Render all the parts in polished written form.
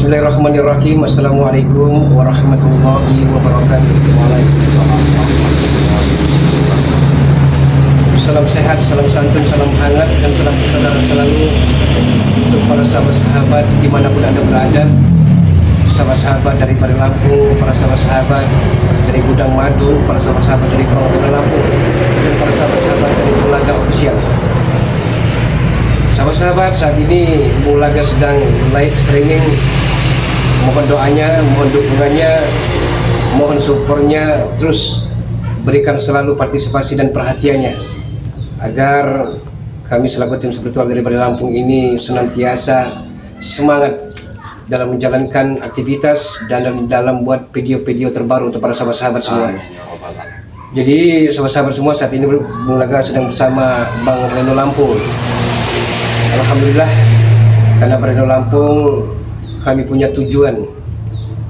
Bismillahirrahmanirrahim. Assalamualaikum warahmatullahi wabarakatuh. Waalaikumsalam warahmatullahi wabarakatuh. Salam sehat, salam santun, salam hangat, dan salam persaudaraan selalu untuk para sahabat-sahabat dimanapun Anda berada. Sahabat-sahabat dari Pari Lampung, para sahabat-sahabat dari Gudang Madu, para sahabat-sahabat dari Pengadilan Lampung, dan para sahabat-sahabat dari Bulaga Official. Sahabat-sahabat, saat ini Bulaga sedang live streaming. Mohon doanya, mohon dukungannya, mohon supportnya, terus berikan selalu partisipasi dan perhatiannya agar kami selaku tim spiritual dari Pari Lampung ini senantiasa semangat dalam menjalankan aktivitas dan dalam buat video-video terbaru untuk para sahabat-sahabat semua. Jadi sahabat-sahabat semua, saat ini Bulaga sedang bersama Bang Reno Lampung. Alhamdulillah, karena Reno Lampung kami punya tujuan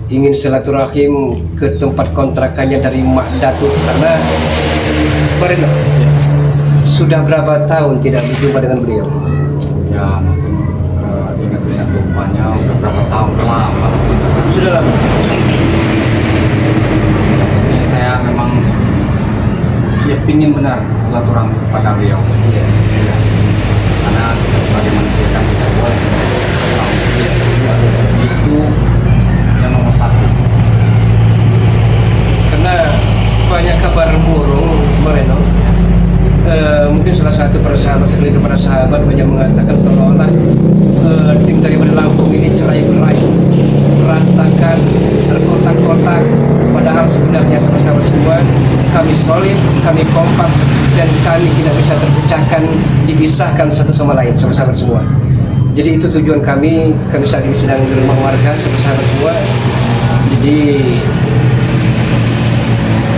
ingin silaturahim ke tempat kontrakannya dari Mak Datuk, karena Reno sudah berapa tahun tidak berjumpa dengan beliau? Ya mungkin ingat-ingat rupanya udah berapa tahun lama. Sudah lama. Pasti saya memang ya pingin benar silaturahmi kepada beliau. Iya. Ya. Karena kita sebagai manusia kan tidak boleh silaturahmi. Itu yang nomor satu. Karena banyak kabar burung Reno. Mungkin salah satu para sahabat sekali itu para sahabat banyak mengatakan seolah-olah tim dari Pari Lampung ini cerai-berai, berantakan, terkotak-kotak. Padahal sebenarnya sahabat-sahabat semua kami solid, kami kompak, dan kami tidak bisa terpecahkan, dipisahkan satu sama lain, sahabat-sahabat semua. Jadi itu tujuan kami saat ini sedang di rumah warga, sahabat-sahabat semua. Jadi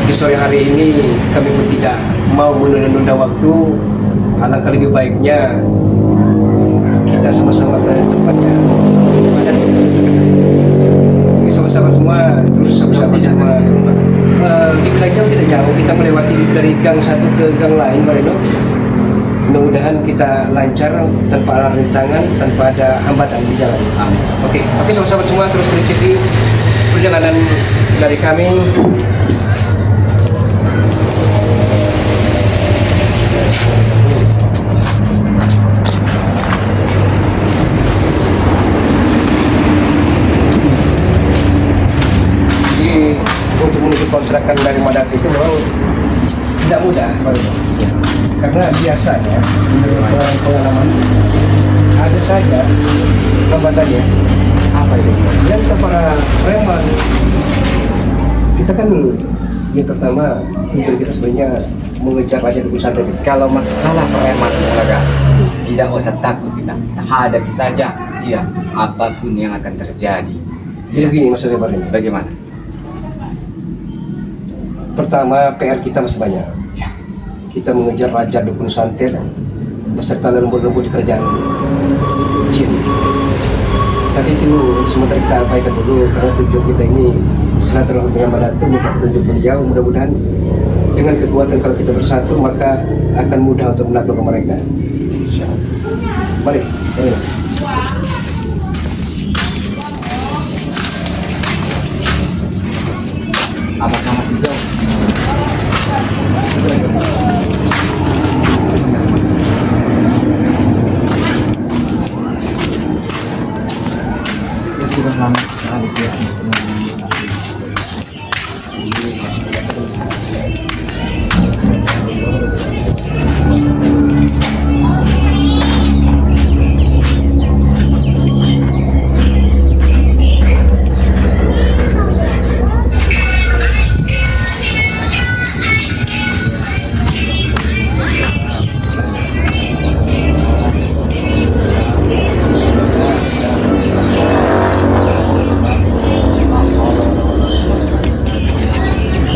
di sore hari ini kami pun tidak mau menunda-nunda waktu. Alangkah lebih baiknya kita sama-sama ke tempatnya. Oke, sahabat-sahabat semua, terus sahabat-sahabat semua dibilang jauh tidak jauh, kita melewati dari gang satu ke gang lain, Reno. Mudah-mudahan kita lancar tanpa ada rintangan, tanpa ada hambatan di jalan. Oke, sahabat-sahabat semua, terus tercedi perjalanan dari kami. Untuk menuju kontrakan dari Madat itu memang tidak mudah, ya. Karena biasanya menurut pengalaman ada saja hambatannya. Apa itu? Yang kita para preman, kita kan yang pertama tujuan kita sebenarnya mengejar raja dukun santet. Kalau masalah preman Bulaga, tidak usah takut, kita hadapi saja. Iya, apapun yang akan terjadi. Jadi begini maksudnya, Pak Reno. Bagaimana? Pertama, PR kita masih banyak. Ya. Kita mengejar raja dukun santet beserta lembu-lembu di kerajaan jin. Tapi itu sementara kita abaikan dulu, karena tujuan kita ini silaturahmi dengan Mbak Datuk, minta petunjuk beliau. Mudah-mudahan dengan kekuatan kalau kita bersatu maka akan mudah untuk menaklukkan mereka. Insyaallah. Mari. Apakah masih jauh? Ya sudah lama sekali dia.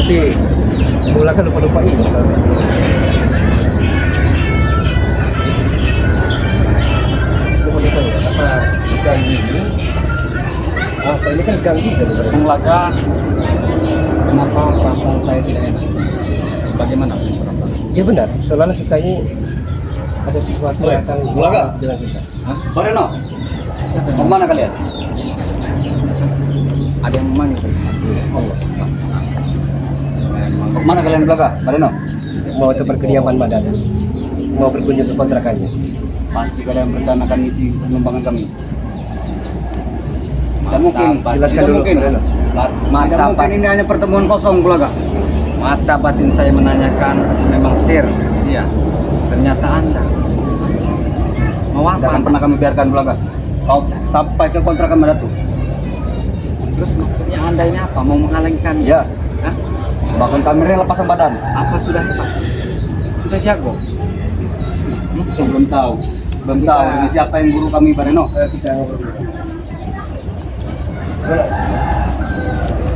Tapi bola kan lupa-lupa ini. Lupa-lupa ya, apa gang ini? Apa ini kan gang juga sebenarnya. Bulaga, kenapa perasaan saya tidak enak? Bagaimana perasaan? Ya benar, soalnya kita ini ada sesuatu yang akan Bulaga. dengan kita. Pak Reno, Mau mana kalian? Ada yang mana? Mau mana kalian belakang? Marino? Mau ke perkediaman Madan, mau berkunjung ke kontrakannya. Pasti kalian merencanakan isi pengembangan kami. Tidak mungkin, Jelaskan tidak dulu, mungkin. Marino. Tidak Mata, mungkin ini hanya pertemuan kosong, belakang. mata batin saya menanyakan memang sir. Iya. Ternyata Anda. Mau Tidak akan apa? pernah kami biarkan belakang. Kau sampai ke kontrakan Madatu. Terus maksudnya Anda ini apa? Mau menghalangi kami? Ya, Hah? bahkan kami rela pasang badan. Apa sudah hebat? Sudah jago? Belum tahu. Belum tahu ini siapa yang guru kami, Marino. Kita ngobrol dulu.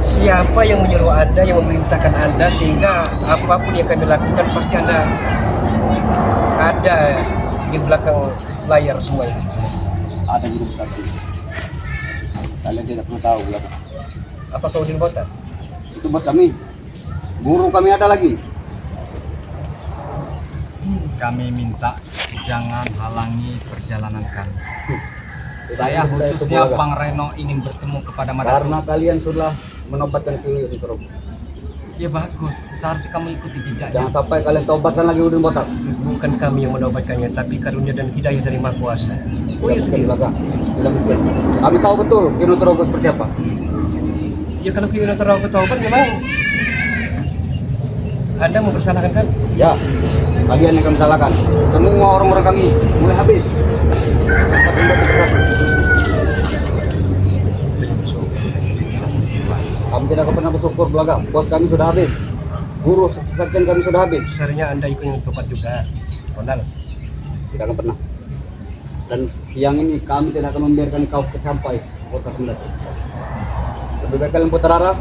Siapa yang menyuruh Anda, yang memerintahkan Anda sehingga apapun yang kami lakukan pasti Anda ada di belakang layar semua ini? Ada guru besar kami. Kalian tidak perlu tahu belakang. Apa kau di kota? Itu bos kami. Guru kami ada lagi. Kami minta jangan halangi perjalanan kami. Saya khususnya Bang Reno ingin bertemu kepada Madatu. Karena kalian sudah menobatkan Kiwi di Torobo. Ya bagus, seharusnya kamu ikuti jejaknya. Jangan sampai kalian tobatkan lagi Udin Botak. Bukan kami yang menobatkannya, tapi karunia dan hidayah dari Maha Kuasa. Oh iya sendiri. Tidak mungkin. Kami tahu betul Kiwi Torobo seperti apa. Ya kalau kita terlalu ketahuan memang Anda mempersalahkan kan? Ya, kalian yang kami salahkan. Semua orang-orang kami mulai habis. Kami tidak akan pernah bersyukur belakang. Bos kami sudah habis. Guru sekjen kami sudah habis. Besarnya Anda ikut yang tobat juga. Benar. Tidak akan pernah. Dan siang ini kami tidak akan membiarkan kau sampai kota Kendati. Lebih baik kalian putar arah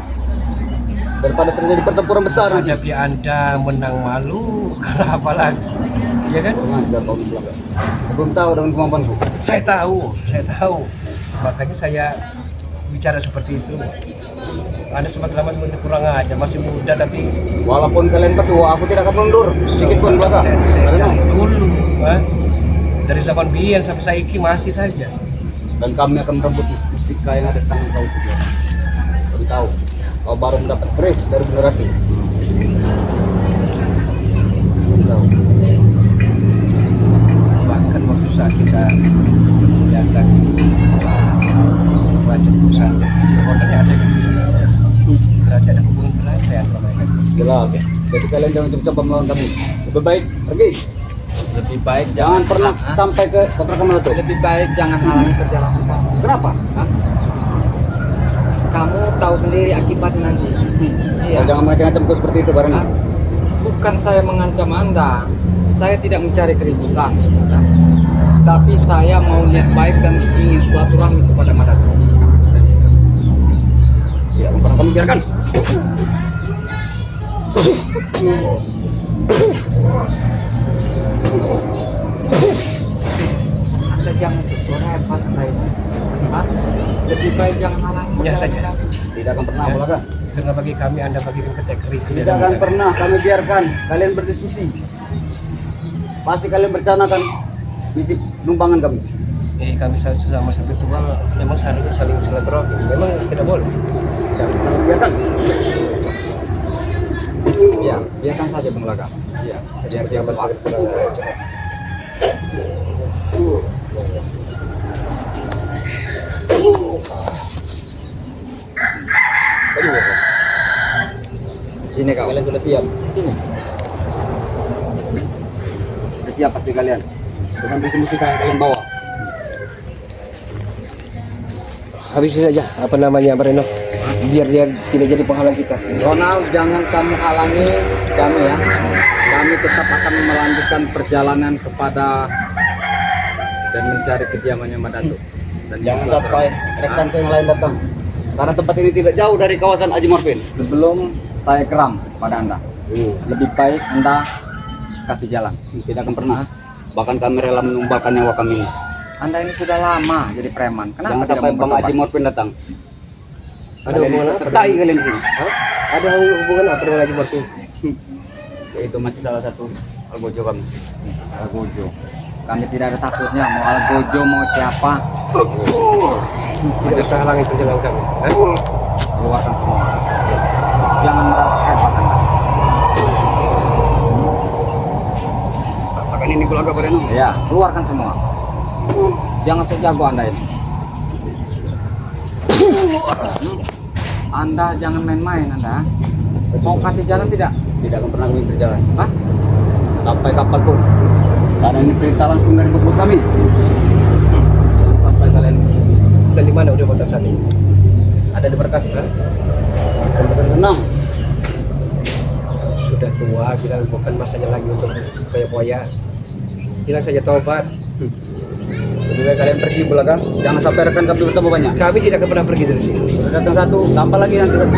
daripada terjadi pertempuran besar nanti. Hadapi Anda menang malu, kalah apa lagi? Ya kan? Mengajar kau di belakang. Saya belum tahu dengan kemampuanku. Saya tahu. Makanya saya bicara seperti itu. Anda semakin lama semakin kurang aja, masih muda tapi Walaupun kalian berdua, aku tidak akan mundur sedikit pun belakang. dari dulu, dari zaman Bian sampai saiki masih saja. Dan kami akan merebut mustika yang ada di tangan kau itu. Kau tahu, kau baru mendapat kris dari generasi. Kau tahu. Bahkan waktu saat kita datang Raja Pusat, hotelnya ada berarti ada hubungan Belanda antara mereka. Jelas. Jadi kalian jangan coba-coba melawan kami. Lebih baik pergi. Lebih baik Jangan pernah sampai ke kontrakan Melatu. Lebih baik jangan halangi perjalanan kamu. Kenapa? Hah? Kamu tahu sendiri akibatnya nanti. Iya. Kau jangan mengancam-ancamku seperti itu, Barang. Hah? Bukan saya mengancam Anda. Saya tidak mencari keributan. Ya. Tapi saya mau niat baik dan ingin silaturahmi kepada Madatu. Ya, pernah kami biarkan. Anda jangan sesuatu hebat Anda. Hah? Lebih baik jangan halangi. Ya saja. Tidak akan pernah, Ya. belakang. Karena bagi kami Anda bagikan kategori Tidak akan pernah kami biarkan kalian berdiskusi. Pasti kalian berencanakan misi numpangan kami. Kami sama spiritual memang seharusnya saling silaturahmi. Memang tidak boleh. Tidak akan kami biarkan. Ya, biarkan saja Bang Laga. Iya. Biar dia berwaktu. Sini kau. Kalian sudah siap. Sini. Sudah siap pasti kalian. Dengan visi musika yang kalian bawa. Habisi saja apa namanya Bareno. Biar dia tidak jadi penghalang kita. Ronald, jangan kamu halangi kami ya. Kami tetap akan melanjutkan perjalanan kepada dan mencari kediamannya Madatu. Dan Jangan sampai rekan yang lain datang. Karena tempat ini tidak jauh dari kawasan Aji Morfin. sebelum saya keram pada Anda, lebih baik Anda kasih jalan. Tidak akan pernah. Bahkan kami rela menumbangkan nyawa kami. Anda ini sudah lama jadi preman. Kenapa Jangan tidak sampai mau Bang bertobat? Aji Morfin datang. Ada hubungan apa? Tetai kalian sini. Ada hubungan apa dengan Haji Morfin? Itu masih salah satu algojo kami. Algojo. Kami tidak ada takutnya, mau Algojo mau siapa, Tidak usah halangi perjalanan kami. Hah? keluarkan semua. Jangan merasa hebat Anda. Rasakan ini Bulaga Bareno. Ya, keluarkan semua. Jangan sejago Anda ini. Anda jangan main-main Anda. Mau kasih jalan tidak? Tidak akan pernah kami berjalan. Hah? Sampai kapanpun. Karena ini perintah langsung dari bos kami. Sampai kalian Dan di mana udah motor saat ini? ada di berkas. Tenang. Sudah tua, bilang bukan masanya lagi untuk kayak poya. Bilang saja tobat. Lebih baik kalian pergi Bulaga. Jangan sampai rekan kami bertemu banyak. Kami tidak akan pernah pergi dari sini. Sudah datang satu, tambah lagi nanti satu.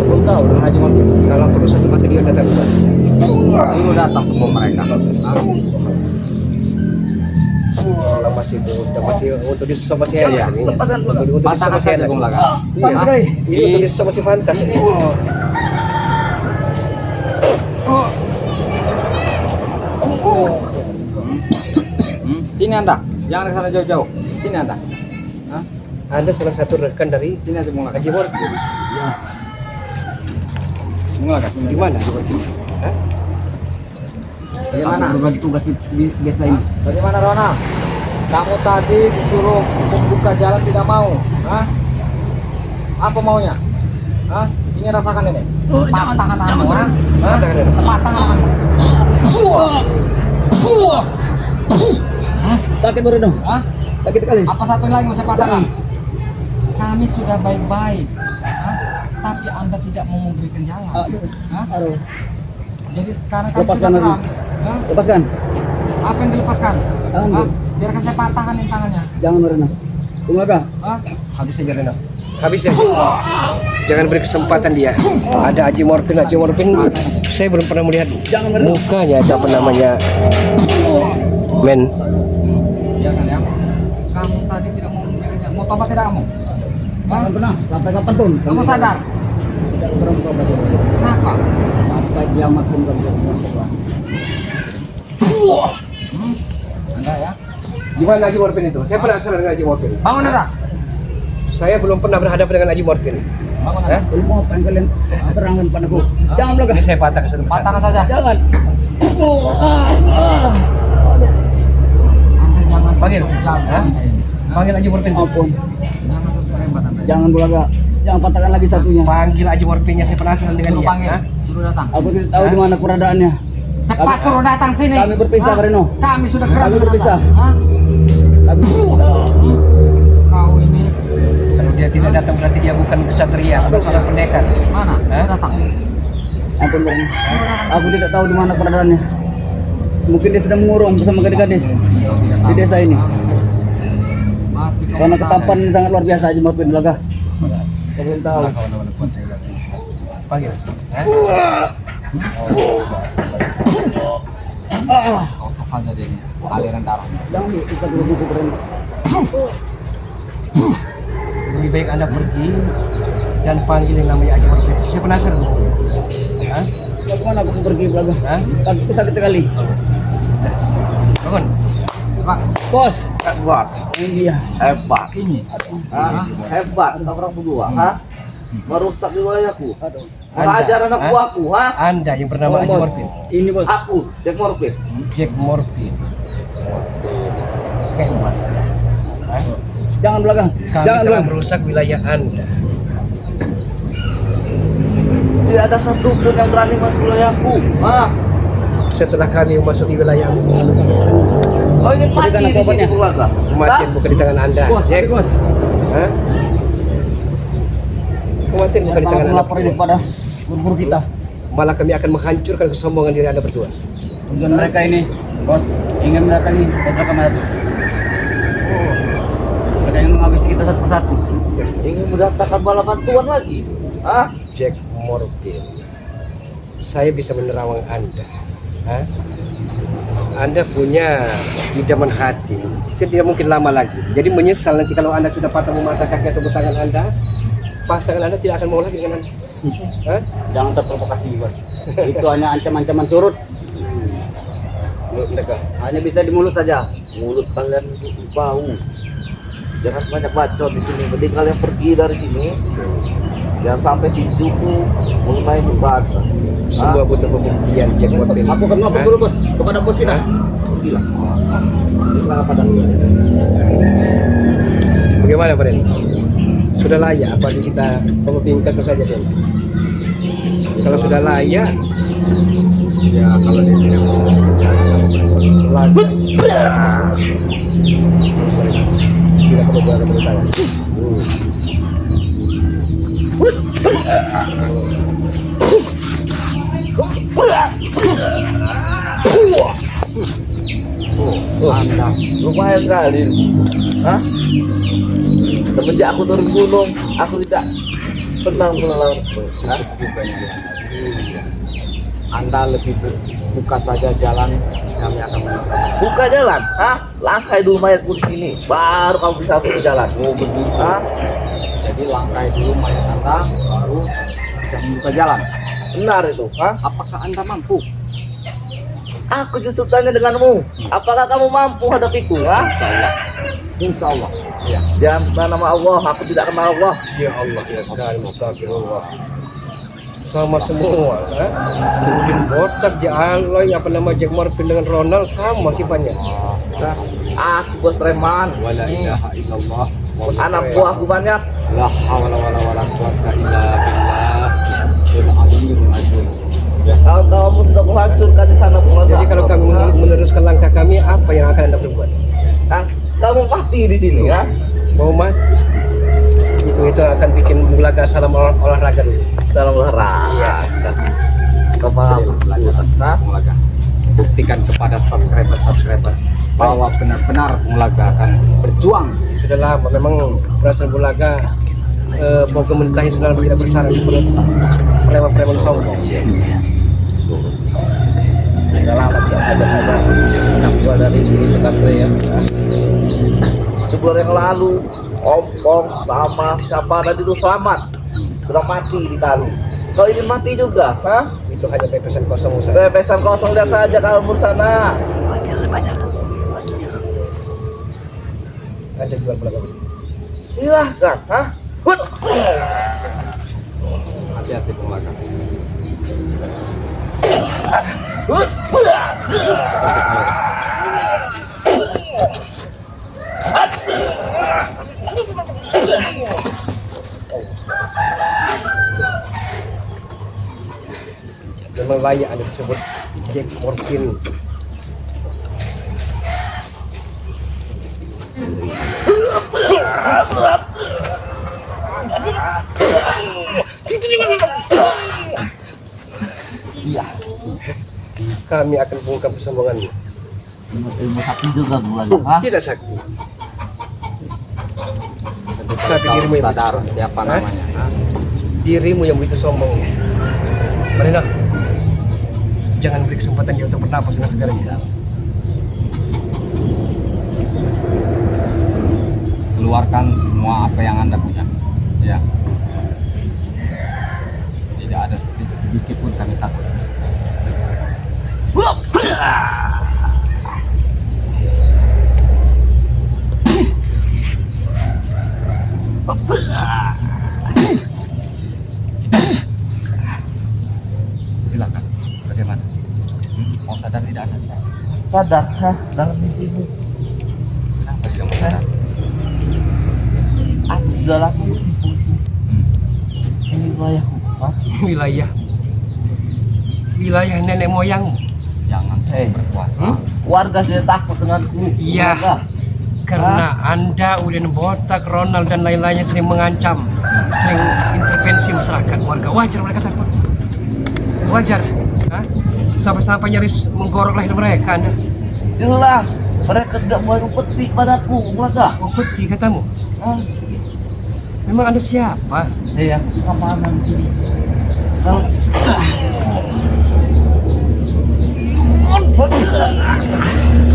Belum tahu dengan Haji Mampir. Kalau perlu satu batalion datang ke sini. Dulu datang semua mereka. Kalau masih untuk di sosok masih enak ini. Untuk di Patahkan sosok masih saja enak. Bung Laga. Iya sekali. Ini untuk di sosok masih pantas ini. Sini Anda, jangan ke sana jauh-jauh. Sini Anda. Hah? Anda salah satu rekan dari Sini aja Bung Laga. Haji Morkin. Bung Laga, sini. Di mana? Hah? Bagaimana? Berbagi tugas di desa ini. Bagaimana Ronald? Kamu tadi disuruh membuka jalan tidak mau. Hah? Apa maunya? Hah? Ini rasakan ini. Patahkan tanganmu. Hah? Katakan ada. Patahkan tanganmu. Sakit Bareno. Hah? Sakit sekali. Apa satu lagi mau saya patahkan? Kami sudah baik-baik. Hah? Tapi Anda tidak mau memberikan jalan. Hah? Aduh. Jadi sekarang kami Lepaskan sudah lagi. perang. Hah? Lepaskan. Apa yang dilepaskan? Tangan, Hah? Bu. Biarkan saya patahkan yang tangannya. Jangan Bareno. Bulaga. Hah? Habis saja Reno. Habis ya. Jangan beri kesempatan dia. Ada Haji Morkin, saya belum pernah melihat mukanya apa namanya. Men, Iya kan ya? Kamu tadi tidak mau memberikannya. Mau tobat tidak kamu? Hah? Jangan pernah. Sampai kapanpun. Kamu sadar? Tidak pernah bertobat. Kenapa? Sampai kiamat pun kami tidak pernah bertobat. Anda ya? gimana Haji Morkin itu? Saya penasaran dengan Haji Morkin. Bangun Anda. Saya belum pernah berhadapan dengan Haji Morkin. Bangun Anda. Belum mau apa yang kalian serangan padaku. Jangan Bulaga. Ini saya patahkan satu persatu. Patahkan saja. Jangan. Anda jangan Panggil. sejago Hah? Anda ini. Panggil Haji Morkin. Ampun. Jangan sehebat Anda. Jangan Bulaga. Jangan patahkan lagi satunya. Panggil Haji Morkinnya, saya penasaran dengan Suruh dia. panggil. Hah? Suruh datang. Aku tidak tahu di mana keberadaannya. Cepat suruh datang sini. Kami berpisah, Hah? Reno. Kami sudah Kami kerap berpisah. datang. Hah? Kami Kau ini Kalau dia tidak datang berarti dia bukan kesatria, bukan seorang pendekar. mana? Suruh datang. ampun Bareno. Aku tidak tahu di mana keberadaannya. Mungkin dia sedang mengurung bersama gadis-gadis Kau tidak di tahu. desa ini. Pasti kau Karena tahu. ketampanan sangat luar biasa Haji Morkin Bulaga. Kau belum tahu. Panggil. Hah? Kau kafal jadi ini. Aliran darah. Jangan kita dulu buku Bareno. Lebih baik Anda pergi dan panggil yang namanya Haji Morkin. Saya penasaran. Hah? Bagaimana aku mau pergi Bulaga? Hah? Kakiku sakit sekali. Bangun. Pak, Bos, Hebat, ini dia. hebat, ini. Hah? Hebat, orang berdua, ha? Merusak wilayahku, Aduh. mengajar anak Hah? buahku, ha? Anda yang bernama Haji Bos. Morkin. Ini bos. Aku, Jack Morpin. Jack Morpin. Hebat. Hah? Jangan Bulaga. Kami Jangan telah Bulaga. merusak wilayah Anda. Tidak ada satupun yang berani masuk wilayahku, ha? Setelah kami memasuki wilayahmu, Oh ingin mati Berikan di aku obatnya. sini, Bulaga. kematian bukan di tangan Anda. Bos, Jack. bos. Hah? Kematian bukan di tangan Anda. Melapor ini kepada guru-guru kita. Malah kami akan menghancurkan kesombongan diri Anda berdua. Tujuan mereka ini, bos, ingin mereka ini kontrakan mati. Mereka ingin menghabisi kita satu persatu. Ingin mendatangkan balapan Tuhan lagi, ha? Jack Morpin. Saya bisa menerawang Anda. Hah? Anda punya idaman hati. Itu tidak mungkin lama lagi. Jadi menyesal nanti kalau Anda sudah patah mematah kaki atau tangan Anda, pasangan Anda tidak akan mau lagi dengan Anda. Hah? Jangan terprovokasi, bos. Itu hanya ancaman-ancaman turut. Mulut mereka. Hanya bisa di mulut saja. Mulut kalian bau. Jangan banyak bacot di sini. Mending kalian pergi dari sini. Jangan sampai tinjuku mengenai ibadah. Semua butuh pembuktian Jack Morphin. Aku akan lapor dulu bos kepada bos ini. Gila. Gila pada Bagaimana Pak Den? Sudah layak apa kita pingkas saja Den? Kalau sudah layak, Ya kalau dia tidak mau layak. Tidak perlu jaga tangan. Anda Lumayan sekali. Hah? Semenjak aku turun gunung, aku tidak pernah melawan. Hah? Anda lebih buka saja jalan, kami akan menemukan. Buka jalan, hah? Langkai dulu mayatku di sini, baru kamu bisa buka jalan. Oh begitu. Hah? Jadi langkai dulu mayat Anda, baru bisa membuka jalan. Benar itu, hah? Apakah Anda mampu? Aku justru tanya denganmu, apakah kamu mampu hadapiku, hah? Insya Allah. Insya Allah. Ya. Jangan nama Allah, aku tidak kenal Allah. Ya Allah ya kan, astagfirullah. Sama semua, ha? Kemudian botak, Aloy, apa nama Jack Morphin dengan Ronald sama sifatnya. Nah, Aku bos preman, wala ilaha illallah. anak buahku banyak. La hawla wala wala quwata illa billah. Al-aliyyul azim. Ya. Kalau kamu sudah kuhancurkan di sana, Jadi kalau kami meneruskan langkah kami, apa yang akan Anda perbuat? kamu mati di sini, ya? Mau mati? Itu akan bikin bulaga salam olahraga dulu. Dalam olahraga. Kepala aku, hah? Mulaga. Buktikan kepada subscriber bahwa benar-benar Mulaga akan berjuang. Sudah lama memang perasaan bulaga mau kementahin sudah tidak bersarang kepada preman-preman sombong. Udah lama dia ada anak gua dari pesantren ya. Sebulan yang lalu Om sama siapa tadi itu selamat sudah mati di Talu. Kau ingin mati juga, hah? Itu hanya pepesan kosong Ustaz. Pesan kosong, lihat saja kamu sana. Ada jual belaga. Silahkan, hah? Hut. Hati-hati Mulaga. Hut. Memang layak Anda disebut Jack Morphin. Iya. Kami akan bongkar persombonganmu. Ilmu sakti juga gua, hah? Tidak sakti. Kalau Tapi dirimu yang sadar begitu. siapa Hah? namanya? Dirimu yang begitu sombong. Marina, jangan beri kesempatan dia untuk bernapas dengan segarnya. Keluarkan semua apa yang Anda punya. Ya. Tidak ada sedikit pun kami takut. Silakan. Bagaimana? Mau sadar tidak sadar? Sadar, hah? Dalam mimpimu. Kenapa tidak mau sadar? Aku sudah lama bertipu sih. Ini wilayahku, hah? Wilayah nenek moyangmu. Jangan berkuasa. Warga sudah takut denganku. Iya. Warga. Karena Anda, Udin Botak, Ronald dan lain-lainnya sering mengancam, sering intervensi masyarakat warga. Wajar mereka takut. Wajar. Hah? Sampai-sampai nyaris menggorok lahir mereka Anda. Jelas, mereka tidak mau peti padaku, warga. Oh peti katamu. Hah? Memang Anda siapa? Iya, keamanan di sini. Kalau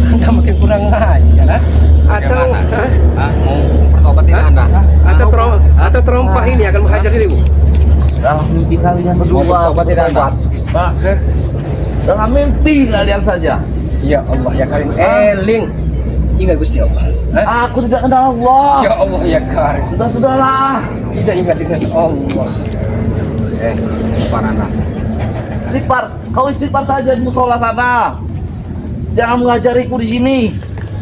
Anda makin kurang ajar, ha? Atau Bagaimana? hah? Hah? Mau pertobatin Anda? Atau terompah ini akan menghajar dirimu? dalam mimpi kalian Mau berdua, bertobat tidak Anda? Pak. Hah? Dalam mimpi kalian saja. Ya Allah ya Karim. Eling. Ingat Gusti Allah. Hah? Aku tidak kenal Allah. Ya Allah ya Karim. Sudahlah. Tidak ingat dengan Allah. Parana. Istighfar, kau istighfar saja di musola sana. Jangan mengajariku di sini.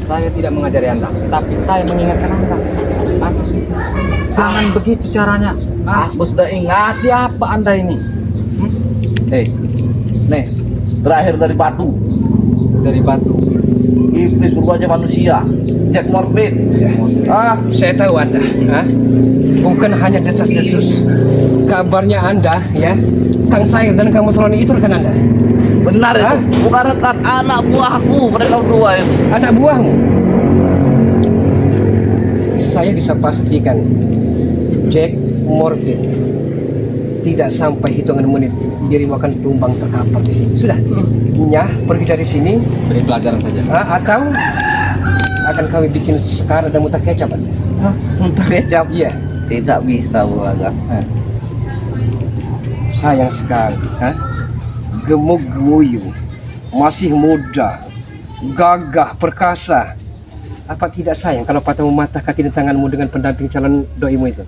Saya tidak mengajari Anda, tapi saya mengingatkan Anda. Hah? Jangan begitu caranya. Hah? Aku sudah ingat. Siapa Anda ini? Nih, terakhir dari batu. Dari batu. Iblis berwajah manusia. Jack Morphin. Ah, Saya tahu Anda, bukan hanya desas-desus. Kabarnya Anda, ya, Kang Sair dan Kang Musroni itu rekan Anda. benar Hah? itu. Bukan rekan anak buahku mereka berdua itu. Anak buahmu. Saya bisa pastikan Jack Morphin tidak sampai hitungan menit dirimu akan tumbang terkapar di sini. Sudah, Nyah pergi dari sini, Beri pelajaran saja. atau akan kami bikin sekar dan mutar kecap. Hah? Muntah kecap? Iya, Tidak bisa, Bulaga. sayang sekali. Gemuk gemuyu, masih muda, gagah, perkasa. Apa tidak sayang kalau patah mematah kaki dan tanganmu dengan pendamping calon doimu itu?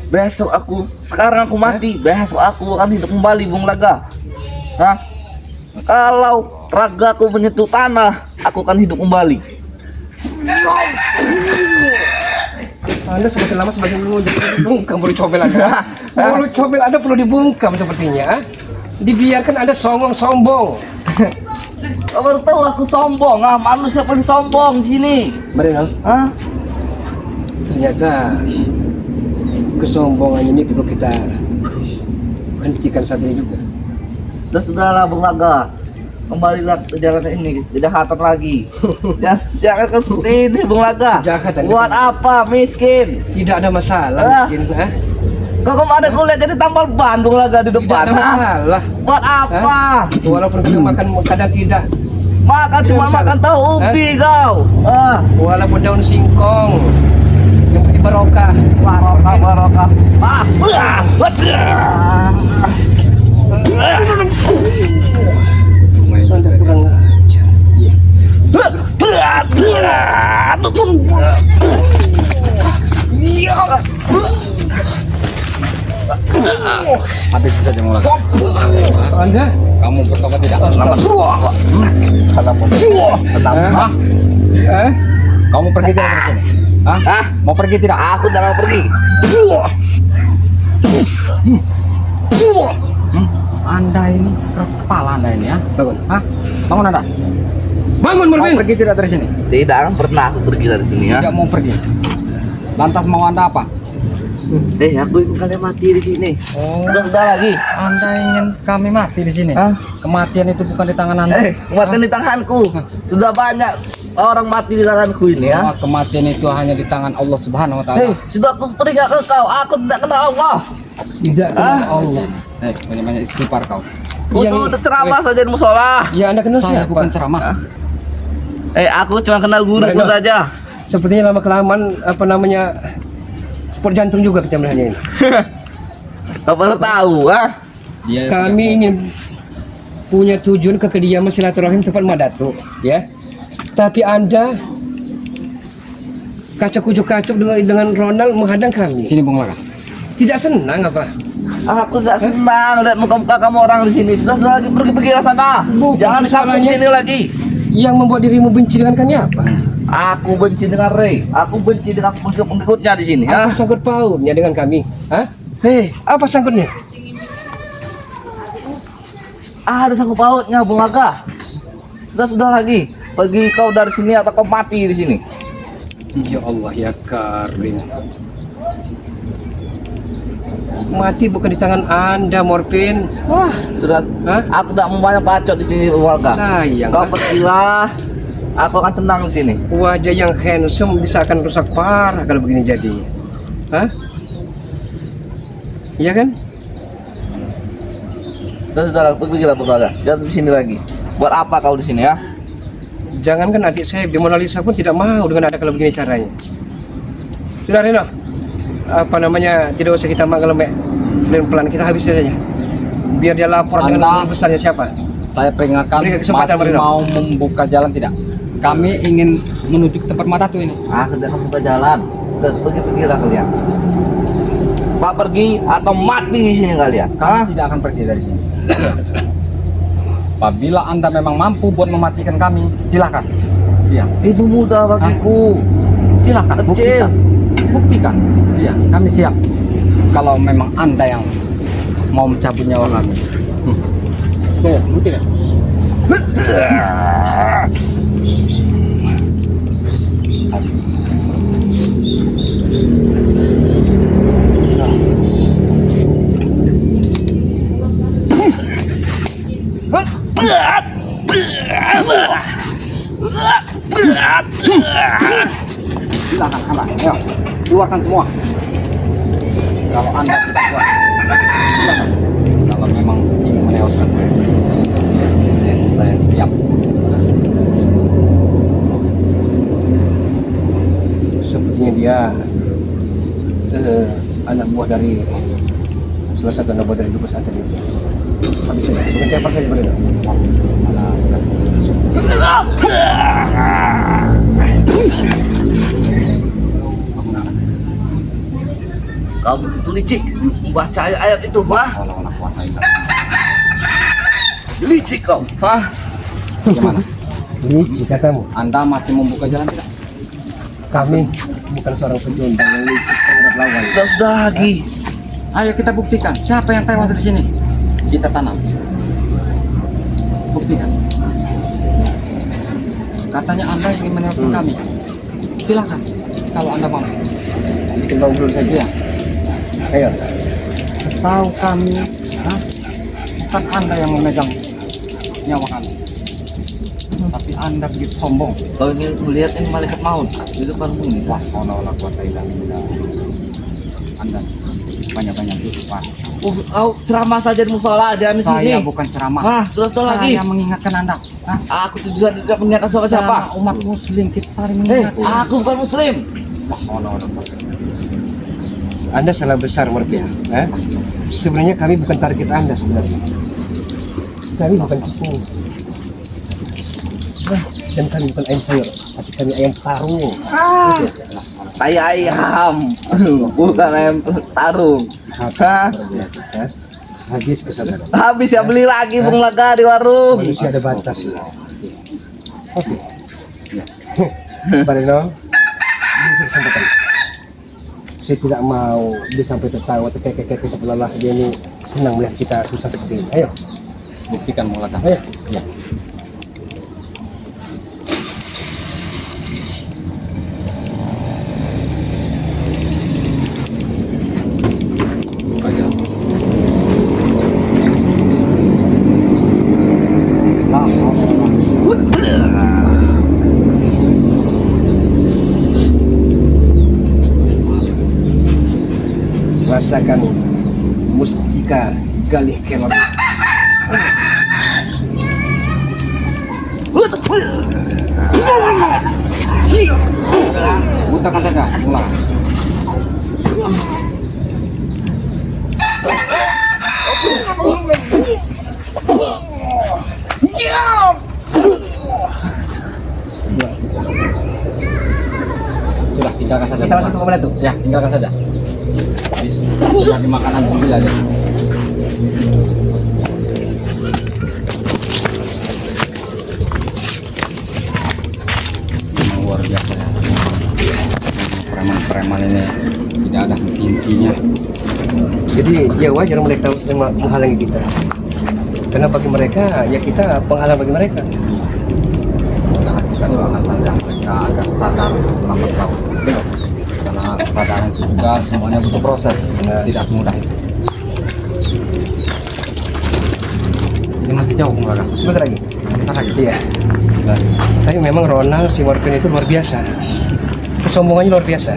Besok sekarang aku mati, besok aku akan hidup kembali, Bung Laga. Hah? Kalau ragaku menyentuh tanah, aku akan hidup kembali. Anda semakin lama semakin dibungkam bulu comel Anda. Bulu comel Anda perlu dibungkam sepertinya. Dibiarkan Anda sombong-sombong. Kau baru tahu aku sombong, manusia paling sombong di sini. Marino, Hah? ternyata kesombongan ini perlu kita hentikan saat ini juga. Sudahlah, Bung Laga. Kembalilah ke jalan ini, kejahatan lagi. Jangan ke seperti ini, Bung Laga. Kejahatan. Buat apa, miskin? Tidak ada masalah, miskin. Kau kemana kau lihat jadi tambal ban, Bung Laga di Tidak depan? ada Hah? masalah. Buat apa? Walaupun kita makan kadang tidak, Makan Tidak cuma masalah. makan tahu ubi kau. walaupun daun singkong, yang penting barokah. Barokah, barokah. Anda kurang ajar. Habis saja mulai. Anda Kamu bertobat tidak? Hah? Kamu pergi tidak dari sini? Hah? Mau pergi tidak? Aku jangan pergi. Anda ini keras kepala Anda ini ya. Bangun. Bangun Anda. Bangun, Mau Marvin. pergi tidak dari sini? Tidak akan pernah aku pergi dari sini ya. Tidak mau pergi. Lantas mau Anda apa? Aku ingin kalian mati di sini. Oh, Sudah lagi. Anda ingin kami mati di sini? Hah? Kematian itu bukan di tangan Anda. Kematian di tanganku. Sudah banyak orang mati di tanganku ini ya. Oh, kematian itu hanya di tangan Allah Subhanahu wa taala. Sudah aku peringat ke kau. Aku tidak kenal Allah. Tidak kenal Allah. Banyak-banyak istighfar kau. Aku sudah ceramah saja di musola. Ya Anda kenal Saya siapa? bukan ceramah. Aku cuma kenal guruku Baiklah. saja. Sepertinya lama kelamaan sport jantung juga kita melihatnya ini. Kau baru tahu, Dia Kami ingin punya tujuan ke kediaman silaturahim tempat Madatuk, ya. Tapi Anda kacuk-kucuk dengan Ronald menghadang kami. Sini Bung Laka. Tidak senang apa? Aku tidak senang lihat muka-muka kamu orang di sini. Sudah lagi pergi sana. Bukan Jangan di kampung soalnya- sini lagi. Yang membuat dirimu benci dengan kami apa? Aku benci dengan Ray. Aku benci dengan pengikut-pengikutnya di sini. Apa sangkut pautnya dengan kami? Apa sangkutnya? Ada sangkut pautnya, Bung Laga. Sudah lagi. Pergi kau dari sini atau kau mati di sini. Ya Allah ya Karim. Mati bukan di tangan Anda, Morphin. Sudah. Aku tidak mau banyak bacot di sini, Bung Laga. Sayang. Kau pergilah. Aku akan tenang di sini. Wajah yang handsome bisa akan rusak parah kalau begini jadi. Iya kan? Sudah, pergilah, Bung Laga. Jangan di sini lagi. Buat apa kau di sini ya? Jangankan adik saya, Mona Lisa pun tidak mau dengan Anda kalau begini caranya. Sudah Reno, tidak usah kita mengelembek pelan-pelan, kita habiskan saja. Biar dia lapor dengan Anda- nama besarnya siapa. Saya peringatkan, Berikan kesempatan, masih Marino. mau membuka jalan tidak? Kami ingin menuju ke tempat Madatu ini. Sudah kamu buka jalan. Sudah pergi-pergilah kalian. Pak pergi atau mati di sini kalian. Kami tidak akan pergi dari sini. Apabila Anda memang mampu buat mematikan kami, silakan. Iya, Itu mudah bagiku. silakan. Kecil. Buktikan. Buktikan. Iya, kami siap. Kalau memang Anda yang mau mencabut nyawa kami. Oke, buktikan. Silakan Anda, ayo keluarkan semua. Kalau Anda tidak kuat, silakan. Kalau memang ingin menewaskan dan saya siap. Sepertinya dia anak buah dari salah satu anak buah dari Dukus Atan itu. Habis saja, bukan cepat saja Marino. Kamu itu licik membaca ayat itu, Pak. Licik kau. Hah? Gimana? Licik katamu. Anda masih membuka jalan tidak? Kami bukan seorang pecundang yang licik terhadap lawan. Sudah lagi. Ayo kita buktikan siapa yang tewas di sini. Kita tanam. Buktikan. Katanya Anda ingin menelpon kami. Silakan. Kalau Anda mau. Timbang dulu saja. Iya. Ayo. Tahu kami, hah? Bukan Anda yang memegang nyawa kami. Tapi Anda begitu sombong. Kau ingin melihat ini malaikat maut di depanmu ini. Wah, Allah kuat Anda banyak-banyak itu, Pak. Kau ceramah saja di musola aja di sini. Saya bukan ceramah. Hah, sudah lagi. Saya mengingatkan Anda. Hah? Aku tidak mengingatkan siapa. Sama umat muslim kita saling Eh, mengingatkan. aku bukan muslim. Wah, Allah kuat. Anda salah besar Morpia. Sebenarnya kami bukan target Anda sebenarnya. Kami bukan tipu. Dan kami bukan ayam sayur, tapi kami ayam tarung. Tai ayam. Bukan ayam tarung. Hah? Habis kesabaran. Habis ya beli lagi Bung Laga di warung. Manusia ada batas. Oke. Marino, ini kesempatan. Saya tidak mau dia sampai tertawa terkekeh-kekeh seolah-olah dia ini senang melihat kita susah seperti ini. Ayo, Buktikan mulatan. ayo. Ya. Buka jalan. Lah, Rasakan mustika galih kelor. Butakan saja, mulai. Sudah, tinggalkan saja. Kita masuk ke mana tuh? Ya, tinggalkan saja. Sudah dimakanan sendiri aja. Memang luar biasa ya. Preman-preman ini tidak ada henti-hentinya. Jadi ya wajar mereka sedang menghalangi kita. Karena bagi mereka ya kita penghalang bagi mereka. Karena kita doakan saja mereka agar sadar lambat laun. Karena kesadaran itu juga semuanya butuh proses, tidak semudah itu. Ini masih jauh Bung. Sebentar lagi. Bentar lagi. Iya. Tapi memang Ronald si Morpin itu luar biasa. Kesombongannya luar biasa.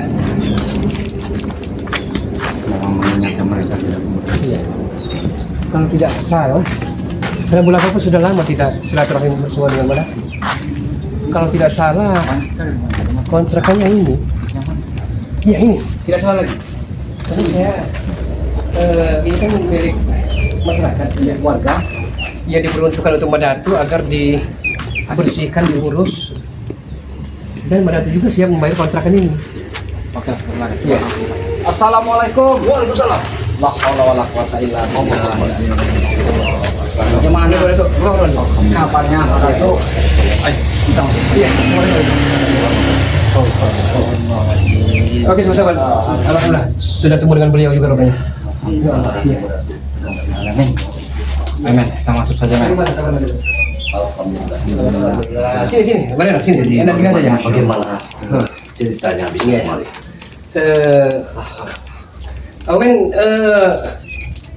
Memang mengingatkan mereka tidak Iya. Kalau tidak salah, karena bulan apa sudah lama tidak silaturahim bersua dengan mana? Kalau tidak salah, kontrakannya ini. Iya ini, tidak salah lagi. Karena saya ini kan milik masyarakat, milik warga. yang diperuntukkan untuk Madatu agar dibersihkan, diurus, dan Madatu juga siap membayar kontrakan ini. Oke, benar. Ya. Assalamualaikum. Waalaikumsalam. La haula wala quwata illa billah. Bagaimana Madatu? Kabarnya Madatu? Kita masuk. Iya. Oke, sama-sama. Alhamdulillah sudah temu dengan beliau juga rupanya. Iya. Amin. Kita masuk saja, men. Bagaimana kabar Madatu? Alhamdulillah. Sini, Bareno, sini. Jadi Enak tinggal saja. bagaimana ceritanya bisa Iya. kembali? Aku kan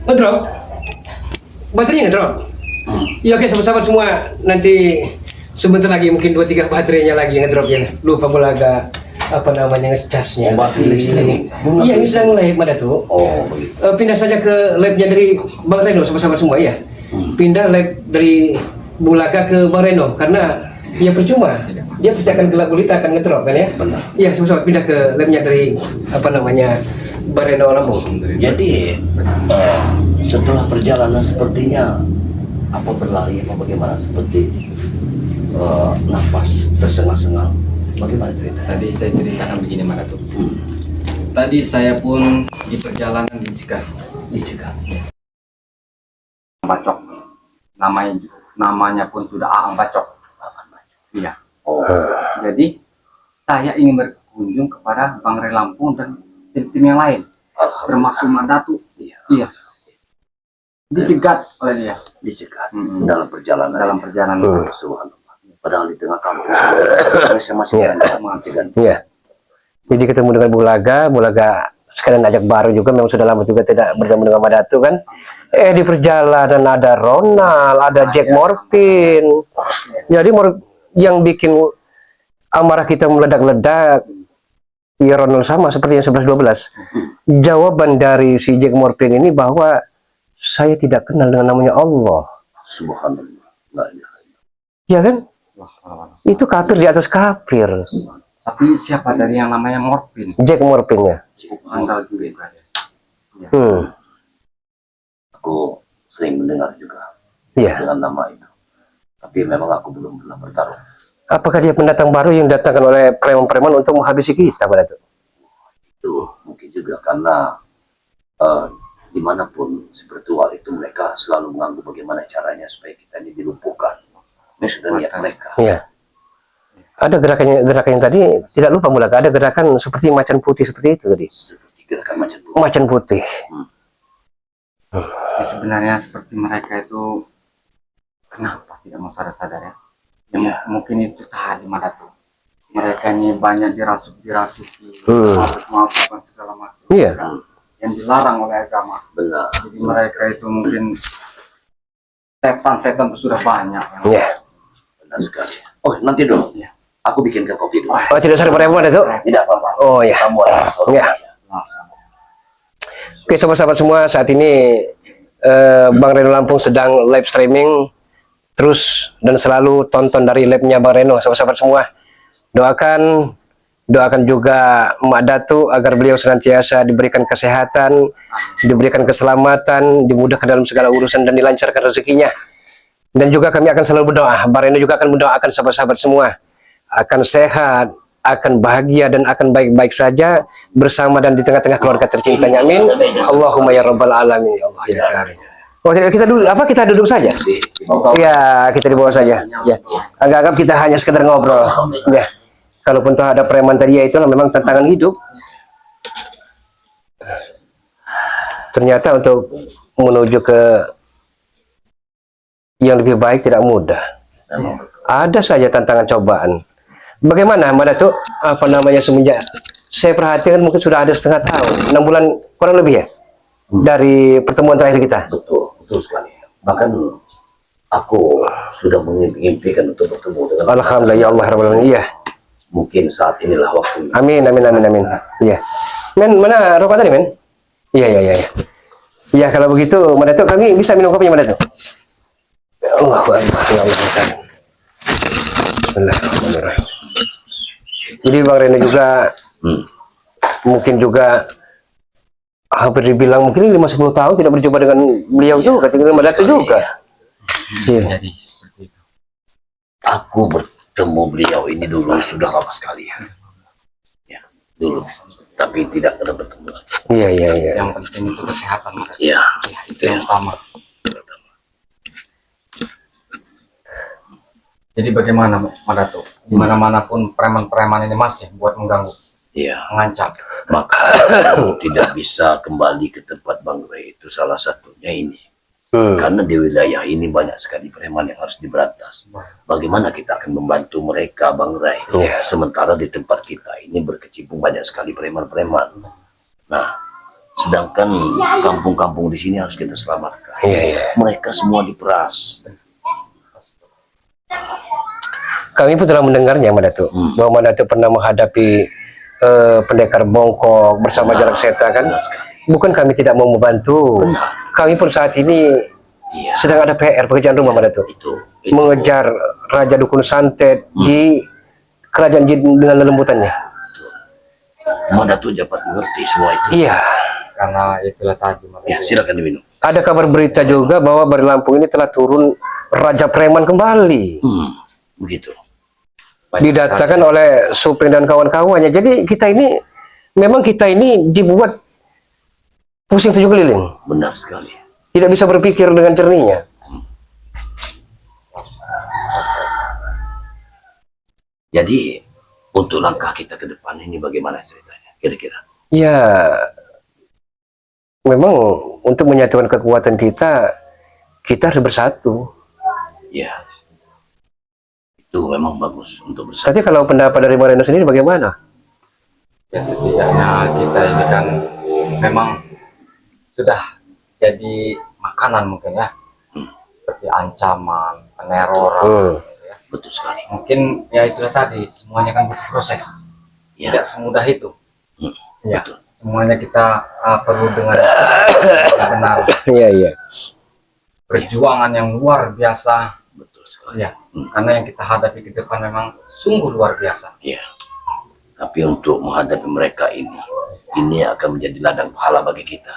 ngedrop, baterainya ngedrop. Iya oke, sama-sama semua. Nanti sebentar lagi mungkin 2-3 baterainya lagi ngedrop ya. Lupa pula agak apa namanya ngecasnya. Oh, baterai listrik. Iya, ini sedang live Madatu. Oh, begitu. Pindah saja ke labnya dari Bang Reno sama-sama semua ya. Pindah lab dari Bulaga ke Bang Reno karena ya percuma. Dia pasti akan gelap gulita, akan ngedrop kan ya. Benar. Iya, sama-sama pindah ke labnya dari apa namanya Bang Reno Lampung. Jadi setelah perjalanan sepertinya apa berlari apa bagaimana seperti nafas tersengal-sengal. Bagaimana ceritanya? Tadi saya ceritakan begini, Madatu. Tadi saya pun di perjalanan dicegah. Dicegah. Bacok. Namanya pun sudah Aang Bacok. Iya. Oh, Jadi saya ingin berkunjung kepada Bang Rey Lampung dan tim-tim yang lain, termasuk Madatu. Iya. Dicegat oleh dia. dicegah Mm-mm. dalam perjalanan. Dalam perjalanan. Subhanallah. Padahal di tengah kampung saya masih dicegah. Iya. Jadi ketemu dengan Bulaga sekalian ajak baru juga, memang sudah lama juga tidak bertemu dengan Madatu kan. Di perjalanan ada Ronald, ada Jack Morphin. Jadi yang bikin amarah kita meledak-ledak ya Ronald sama seperti yang 11-12. Jawaban dari si Jack Morphin ini bahwa saya tidak kenal dengan namanya Allah. Subhanallah. La ilaha illallah. Ya kan? Itu kafir di atas kafir. Tapi siapa dari yang namanya Morphin? Jack Morphin-nya. Handal juga dia. Aku sering mendengar juga Iya. dengan nama itu. Tapi memang aku belum pernah bertarung. Apakah dia pendatang baru yang datangkan oleh preman-preman untuk menghabisi kita pada itu? Itu mungkin juga karena dimanapun spiritual itu mereka selalu mengganggu bagaimana caranya supaya kita ini dilumpuhkan. Ini sudah niat mereka. Iya. Ada gerakan yang tadi tidak lupa Bulaga, ada gerakan seperti macan putih seperti itu tadi. Seperti gerakan macam itu. Macan putih. Ya, sebenarnya seperti mereka itu kenapa tidak mau sadar-sadar ya? Ya, Iya. mungkin itu tadi Madatu. Mereka ini banyak dirasuki, melakukan segala macam. Iya. Yang dilarang oleh agama. Benar. Jadi mereka itu mungkin setan-setan itu sudah banyak. Iya. Benar sekali. Oh, nanti dulu. Iya. Aku bikinkan kopi dulu. Oh, tidak usah repot-repot itu. Tidak apa-apa. Oh ya. Kamu ada sesuatu. Ya. Oke, sobat-sobat semua, saat ini Bang Reno Lampung sedang live streaming terus dan selalu tonton dari live-nya Bang Reno, sobat-sobat semua. Doakan juga Mak Datu agar beliau senantiasa diberikan kesehatan, diberikan keselamatan, dimudahkan dalam segala urusan dan dilancarkan rezekinya. Dan juga kami akan selalu berdoa, Bang Reno juga akan mendoakan sahabat-sahabat semua akan sehat, akan bahagia dan akan baik-baik saja bersama dan di tengah-tengah keluarga tercintanya. Amin. Allahumma ya rabbal alamin. Ya Allah ya karim. Oh, kita duduk saja. Ya, kita di bawah saja. Ya. Anggap kita hanya sekedar ngobrol. Ya. Kalaupun toh ada preman tadi, ya itulah memang tantangan hidup. Ternyata untuk menuju ke yang lebih baik tidak mudah. Ada saja tantangan cobaan. Bagaimana Mbak Datuk, apa namanya, semenjak saya perhatikan mungkin sudah ada setengah tahun, 6 bulan kurang lebih ya, dari pertemuan terakhir kita. Betul sekali. Bahkan aku sudah mengimpikan untuk bertemu dengan. Alhamdulillah ya Allah Rabbal Alamin. Iya. Mungkin saat inilah waktunya. Amin amin amin amin. Iya. Men, mana rokok tadi, men? Iya. Ya kalau begitu Mbak Datuk, kami bisa minum kopinya Mbak Datuk. Ya Allah, ya Allah. Bismillahirrahmanirrahim. Jadi Bang Reno juga mungkin juga hampir dibilang mungkin 5-10 tahun tidak berjumpa dengan beliau juga, tinggal Mbak Datu juga. Iya. Jadi seperti itu. Aku bertemu beliau ini dulu sudah lama sekali ya. Ya, dulu. Tapi tidak pernah bertemu lagi. Iya, iya, iya. Yang penting itu kesehatan. Ya, Ya, itu yang utama. Jadi bagaimana Madato? Dimana-mana pun preman-preman ini masih buat mengganggu, ya. mengancam. Maka aku tidak bisa kembali ke tempat Bang Ray, itu salah satunya ini. Karena di wilayah ini banyak sekali preman yang harus diberantas. Bagaimana kita akan membantu mereka, Bang Ray? Sementara di tempat kita ini berkecimpung banyak sekali preman-preman. Nah, sedangkan kampung-kampung di sini harus kita selamatkan. Mereka semua diperas. Kami pun telah mendengarnya, Madato. Bahwa Madato pernah menghadapi pendekar bongkok bersama Jarak Seta kan. Benar sekali. Bukan kami tidak mau membantu. Kami pun saat ini Iya. sedang ada PR pekerjaan rumah, Madato. Itu. Mengejar Raja Dukun Santet di kerajaan jin dengan lelembutannya. Madato dapat mengerti semua itu. Iya. Karena itulah tadi Madato. Ya, silakan diminum. Ada kabar berita juga bahwa dari Lampung ini telah turun Raja Preman kembali. Begitu. Didatakan oleh Supeng dan kawan-kawannya. Jadi kita ini dibuat pusing tujuh keliling. Benar sekali. Tidak bisa berpikir dengan jernihnya. Jadi untuk langkah kita ke depan ini bagaimana ceritanya kira-kira? Ya, memang untuk menyatukan kekuatan kita harus bersatu. Ya, itu memang bagus untuk bersatu. Tapi kalau pendapat dari Moreno sendiri bagaimana? Ya setidaknya kita ini kan memang sudah jadi makanan mungkin ya, seperti ancaman, peneroran, gitu ya. Betul sekali. Mungkin ya itulah tadi, semuanya kan butuh proses, Ya. tidak semudah itu. Ya, Betul. semuanya kita perlu dengan benar Iya, iya. perjuangan yang luar biasa. Betul sekali. Ya, karena yang kita hadapi ke depan memang sungguh luar biasa. Ya. Tapi untuk menghadapi mereka ini akan menjadi ladang pahala bagi kita.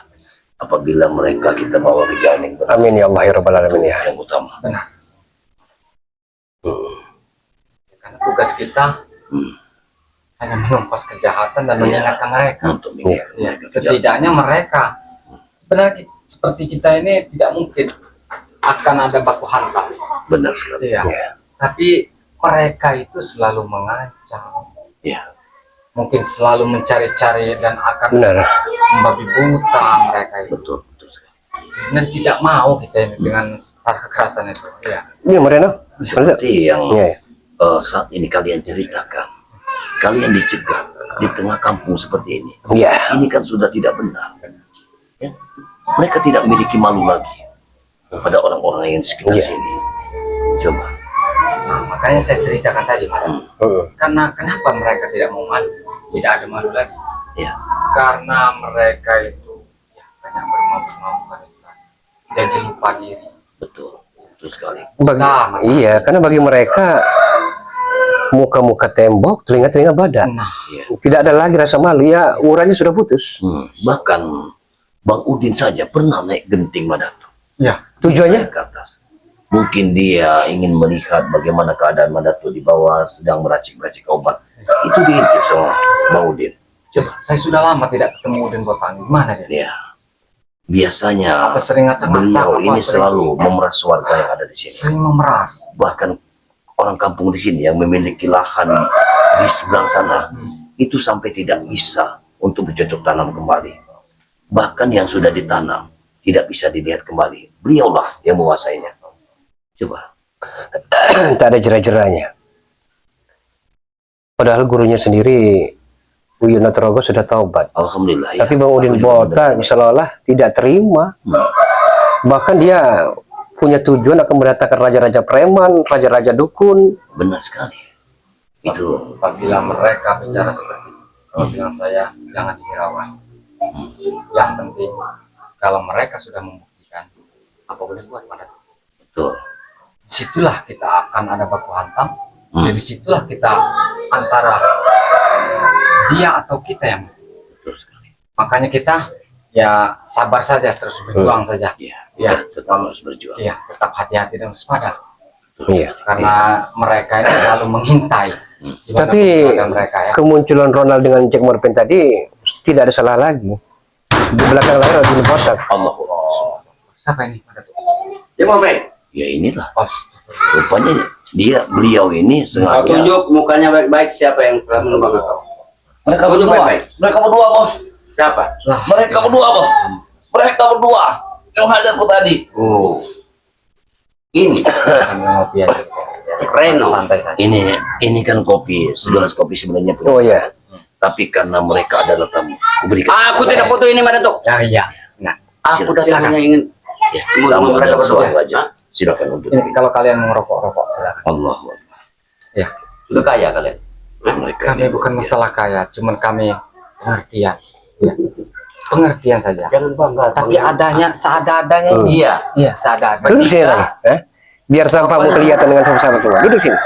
Apabila mereka kita bawa ke jalan yang benar, Amin ya Allah ya Rabbal Alamin ya. yang utama. Benar. Karena tugas kita hanya menumpas kejahatan dan mengingatkan mereka. Untuk mengingatkan Ya, mereka ke jalan. setidaknya mereka sebenarnya seperti kita ini tidak mungkin akan ada baku hantam. Benar sekali. Iya. Tapi mereka itu selalu mengancam. Ya. Mungkin selalu mencari-cari dan akan Benar. membabi buta mereka itu. Betul, betul sekali. Dan tidak mau kita ini dengan cara kekerasan itu. Ya. Iya Moreno. Seperti yang Iya. saat ini kalian ceritakan, kalian dicegah di tengah kampung seperti ini. Iya. Ini kan sudah tidak benar. Ya. Mereka tidak memiliki malu lagi pada orang-orang yang di sekitar Iya. sini. Coba. Nah, makanya saya ceritakan tadi, Mas. Karena kenapa mereka tidak mau malu? Tidak ada malu lagi. Ya. Karena mereka itu ya, banyak bermabuk-mabukan itu kan. Jadi lupa diri. Betul, betul sekali. Iya, karena bagi mereka muka-muka tembok, telinga-telinga badan. Nah, Ya. Tidak ada lagi rasa malu. Ya, urannya sudah putus. Bahkan Bang Udin saja pernah naik genting Madato. ya. Tujuannya? Naik ke atas. Mungkin dia ingin melihat bagaimana keadaan Madato di bawah sedang meracik-racik obat. Itu diintip sama Bang Udin. Saya sudah lama tidak ketemu Udin Botani. Mana dia? Ya. Biasanya Apa sering ngacak-ngacak? beliau Apa ini sering- selalu memeras warga yang ada di sini. Sering memeras. Bahkan orang kampung di sini yang memiliki lahan di seberang sana itu sampai tidak bisa untuk bercocok tanam kembali. Bahkan yang sudah ditanam tidak bisa dilihat kembali. Beliaulah yang menguasainya. Coba. Tak ada jera-jeranya. Padahal gurunya sendiri, Uyun Natorogo sudah taubat. Alhamdulillah. Tapi ya. Bang Udin Aku juga Botak mendengarnya. seolah-olah tidak terima. Bahkan dia punya tujuan akan mendatangkan raja-raja preman, raja-raja dukun. Benar sekali. Itu Apabila mereka bicara seperti itu, kalau bilang saya jangan dihiraukan. Yang penting kalau mereka sudah membuktikan apa boleh buat pada betul. disitulah kita akan ada baku hantam. Jadi disitulah kita antara dia atau kita yang Betul sekali. makanya kita ya sabar saja, terus berjuang saja. Iya, Ya. kita tetap harus berjuang. Iya, tetap hati-hati dan waspada. Iya. Karena mereka ini selalu mengintai. Gimana Tapi keberadaan mereka ya. kemunculan Ronald dengan Jack Morpin tadi tidak ada salah lagi. Di belakang layar ada Udi Botak. Allah. Siapa ini? Ada tuh. Dia mau main. Ya inilah. Oh, Rupanya beliau ini Kau sengaja. tunjuk mukanya baik-baik siapa yang telah menumbang kau. Mereka Tunjuk berdua. baik-baik. Mereka berdua, Bos. Siapa? Mereka berdua, Bos. Mereka berdua yang hadirku tadi. Oh. Ini kami ngopi aja. Reno. Santai saja. Ini kan kopi, segelas kopi sebenarnya punya. Oh ya. Tapi karena mereka adalah tamu, aku berikan. Aku tidak foto ini mana tuh? Ah, iya. Nah, Aku Silakan. datang hanya ingin Ya, Tamu tamu mereka adalah berdua. seorang raja. Silakan untuk ini kalau kalian mau rokok silakan. Allah. Ya, sudah kaya kalian. Mereka kami bukan masalah kaya, cuman kami pengertian. Ya. Pengertian saja. Jangan bangga. Tapi adanya seada-adanya. Iya. Iya, seada-adanya. Duduk sini lagi. Biar sampahmu kelihatan dengan sama-sama semua. Duduk sini.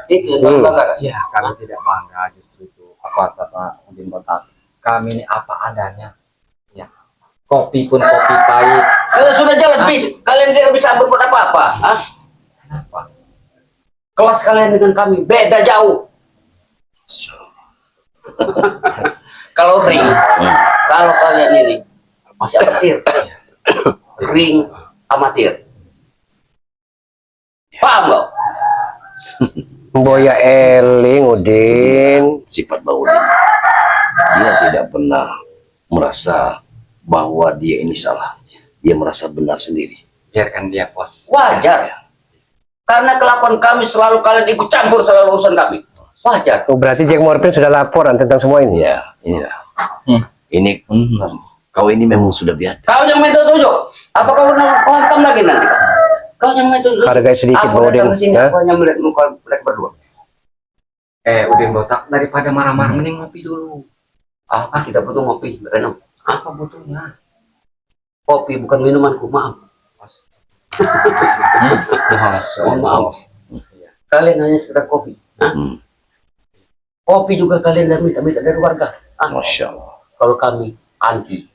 Itu jangan bangga. Iya, kami tidak bangga justru itu. Apa sama Udin Botak? Kami ini apa adanya. Ya. Kopi pun kopi pahit. Sudah jelas bis. Kalian tidak bisa berbuat apa-apa. Hah? Kenapa? Kelas kalian dengan kami beda jauh. Kalau ring, kalau kalian ini masih amatir, ring amatir. Paham nggak? Boya Eling, Udin. sifat Bang Udin. Dia tidak pernah merasa bahwa dia ini salah. Dia merasa benar sendiri. Biarkan dia, Bos. Wajar. Karena kelakuan kami selalu kalian ikut campur selalu urusan kami. Wajar. Oh, berarti Jack Morpin sudah laporan tentang semua ini. Ya, inilah. Ini kau ini memang sudah biasa. Kau yang minta tunjuk. Apa kau hantam lagi nanti? Kau yang minta tunjuk. Hargai sedikit, Aku Bang datang Udin. ke sini, Hah? aku hanya melihat muka mereka berdua. Udin Botak, daripada marah-marah mending ngopi dulu. Aku tidak butuh ngopi, Reno. Apa butuhnya? Kopi bukan minumanku, maaf. Maaf. Kalian hanya sekedar kopi. Hah? Kopi juga kalian dan minta dari warga. Masya Allah. Kalau kami anti.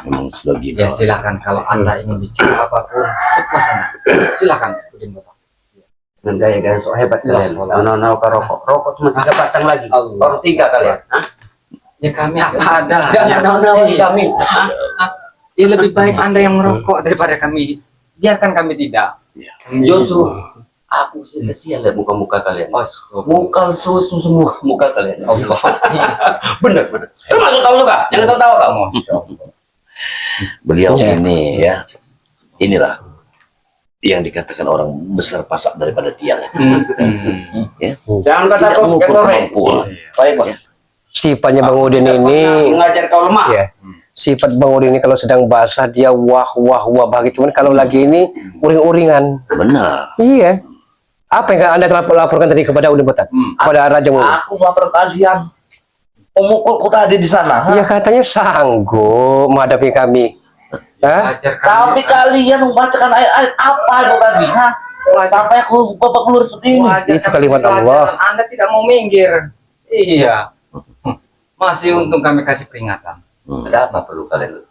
Memang sudah gila. Ya silakan kalau Anda ingin bicara apapun sepuas Anda. Silakan Udin Botak. Dengan gaya-gaya sok hebat kalian. Nah, ke rokok. Rokok cuma 3 batang lagi. Allah. Baru 3 kalian. Hah? Ya kami apa ada lah. Jangan nah, dijamin. Ya lebih baik Anda yang merokok daripada kami. Biarkan kami tidak. Justru aku sih kesian lihat muka-muka kalian. Muka susu semua muka kalian. Allah. Bener. Termasuk tahu juga. Jangan tahu kamu. Beliau ini ya, inilah yang dikatakan orang besar pasak daripada tiang. Ya. Jangan kata Tidak kau mengukur yang kemampuan. Baik, Bos. Sifatnya Bang Udin ini, Mengajar kau lemah. ya. Sifat Bang Udin ini kalau sedang basah dia wah bahagia. Cuman kalau lagi ini uring-uringan. Benar. Iya. Apa yang Anda telah laporkan tadi kepada Udin Botak? Kepada Raja Mulu? Aku melapor kalian. Pemukulku tadi di sana. Iya, katanya sanggup menghadapi kami. Hah? Tapi kalian membacakan ayat-ayat apa itu tadi? Hah? Sampai aku babak belur seperti ini. Itu kalimat Allah. Anda tidak mau minggir. Iya. Masih untung kami kasih peringatan. Ada apa perlu kalian?